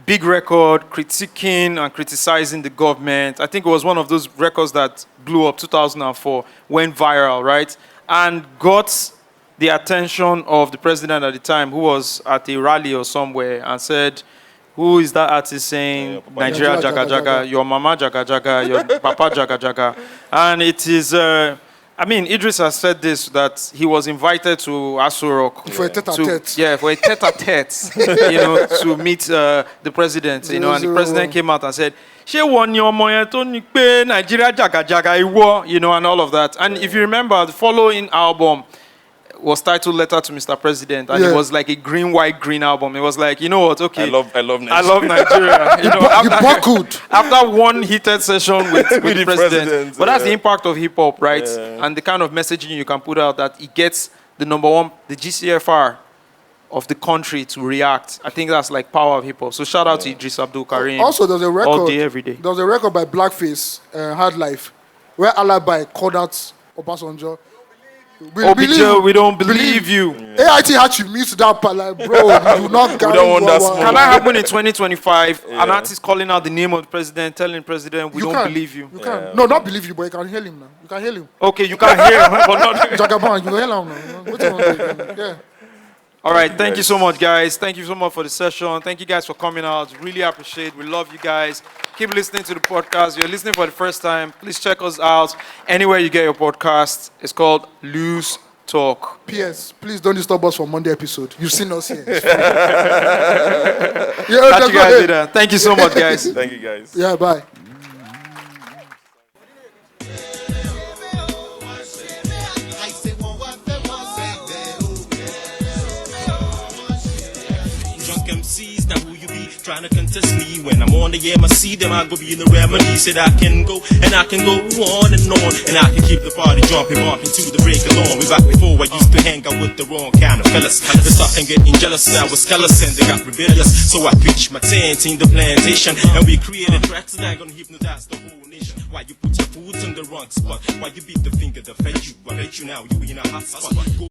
Big record, critiquing and criticizing the government. I think it was one of those records that blew up 2004, went viral, right? And got the attention of the president at the time, who was at a rally or somewhere and said, who is that artist saying, Nigeria Jaga Jaga, your mama Jaga Jaga, your papa Jaga Jaga. And it is... Idris has said this, that he was invited to Aso Rock. For a tete-a-tete. For a tete-a-tete, to meet the president, and the president came out and said, Nigeria Jaga Jaga, and all of that. And if you remember, the following album, was titled Letter to Mr. President, and it was like a green, white, green album. It was like, you know what, okay. I love Nigeria. I love Nigeria. You know, You buckled. after one heated session with the president. But that's the yeah. impact of hip-hop, right? Yeah. And the kind of messaging you can put out that it gets the number one, the GCFR of the country to react. I think that's like power of hip-hop. So shout out to Idris Abdul Karim. Also, there's a record. All day, every day. There was a record by Blackface, Hard Life, where Alibi called out Obasanjo. We don't believe you. AIT had to mute that part, like, bro, you do not carry don't want that one. smoke. Can that happen in 2025? An artist calling out the name of the president, telling the president, we don't believe you. You can. No, not believe you, but you can hear him now. You can hear him. Okay, you can't hear him, but not... Jagaban, you can hear him now. What you want to do? Yeah. All right, thank you so much, guys. Thank you so much for the session. Thank you guys for coming out. Really appreciate it. We love you guys. Keep listening to the podcast. If you're listening for the first time, please check us out anywhere you get your podcast. It's called Loose Talk. P.S. Please don't disturb us for Monday episode. You've seen us here. Catch you guys later. Thank you so much, guys. Thank you, guys. Yeah, bye. MCs, now who you be trying to contest me? When I'm on the air, I see them, I go be in the remedy. Said I can go, and I can go on, and I can keep the party jumping, bumping to the break of dawn. We back before I used to hang out with the wrong kind of fellas. They started getting jealous, I was callous, and they got rebellious. So I pitched my tent in the plantation, and we created tracks that are gonna hypnotize the whole nation. Why you put your foot in the wrong spot? Why you beat the finger that fed you? I bet you now, you in a hot spot.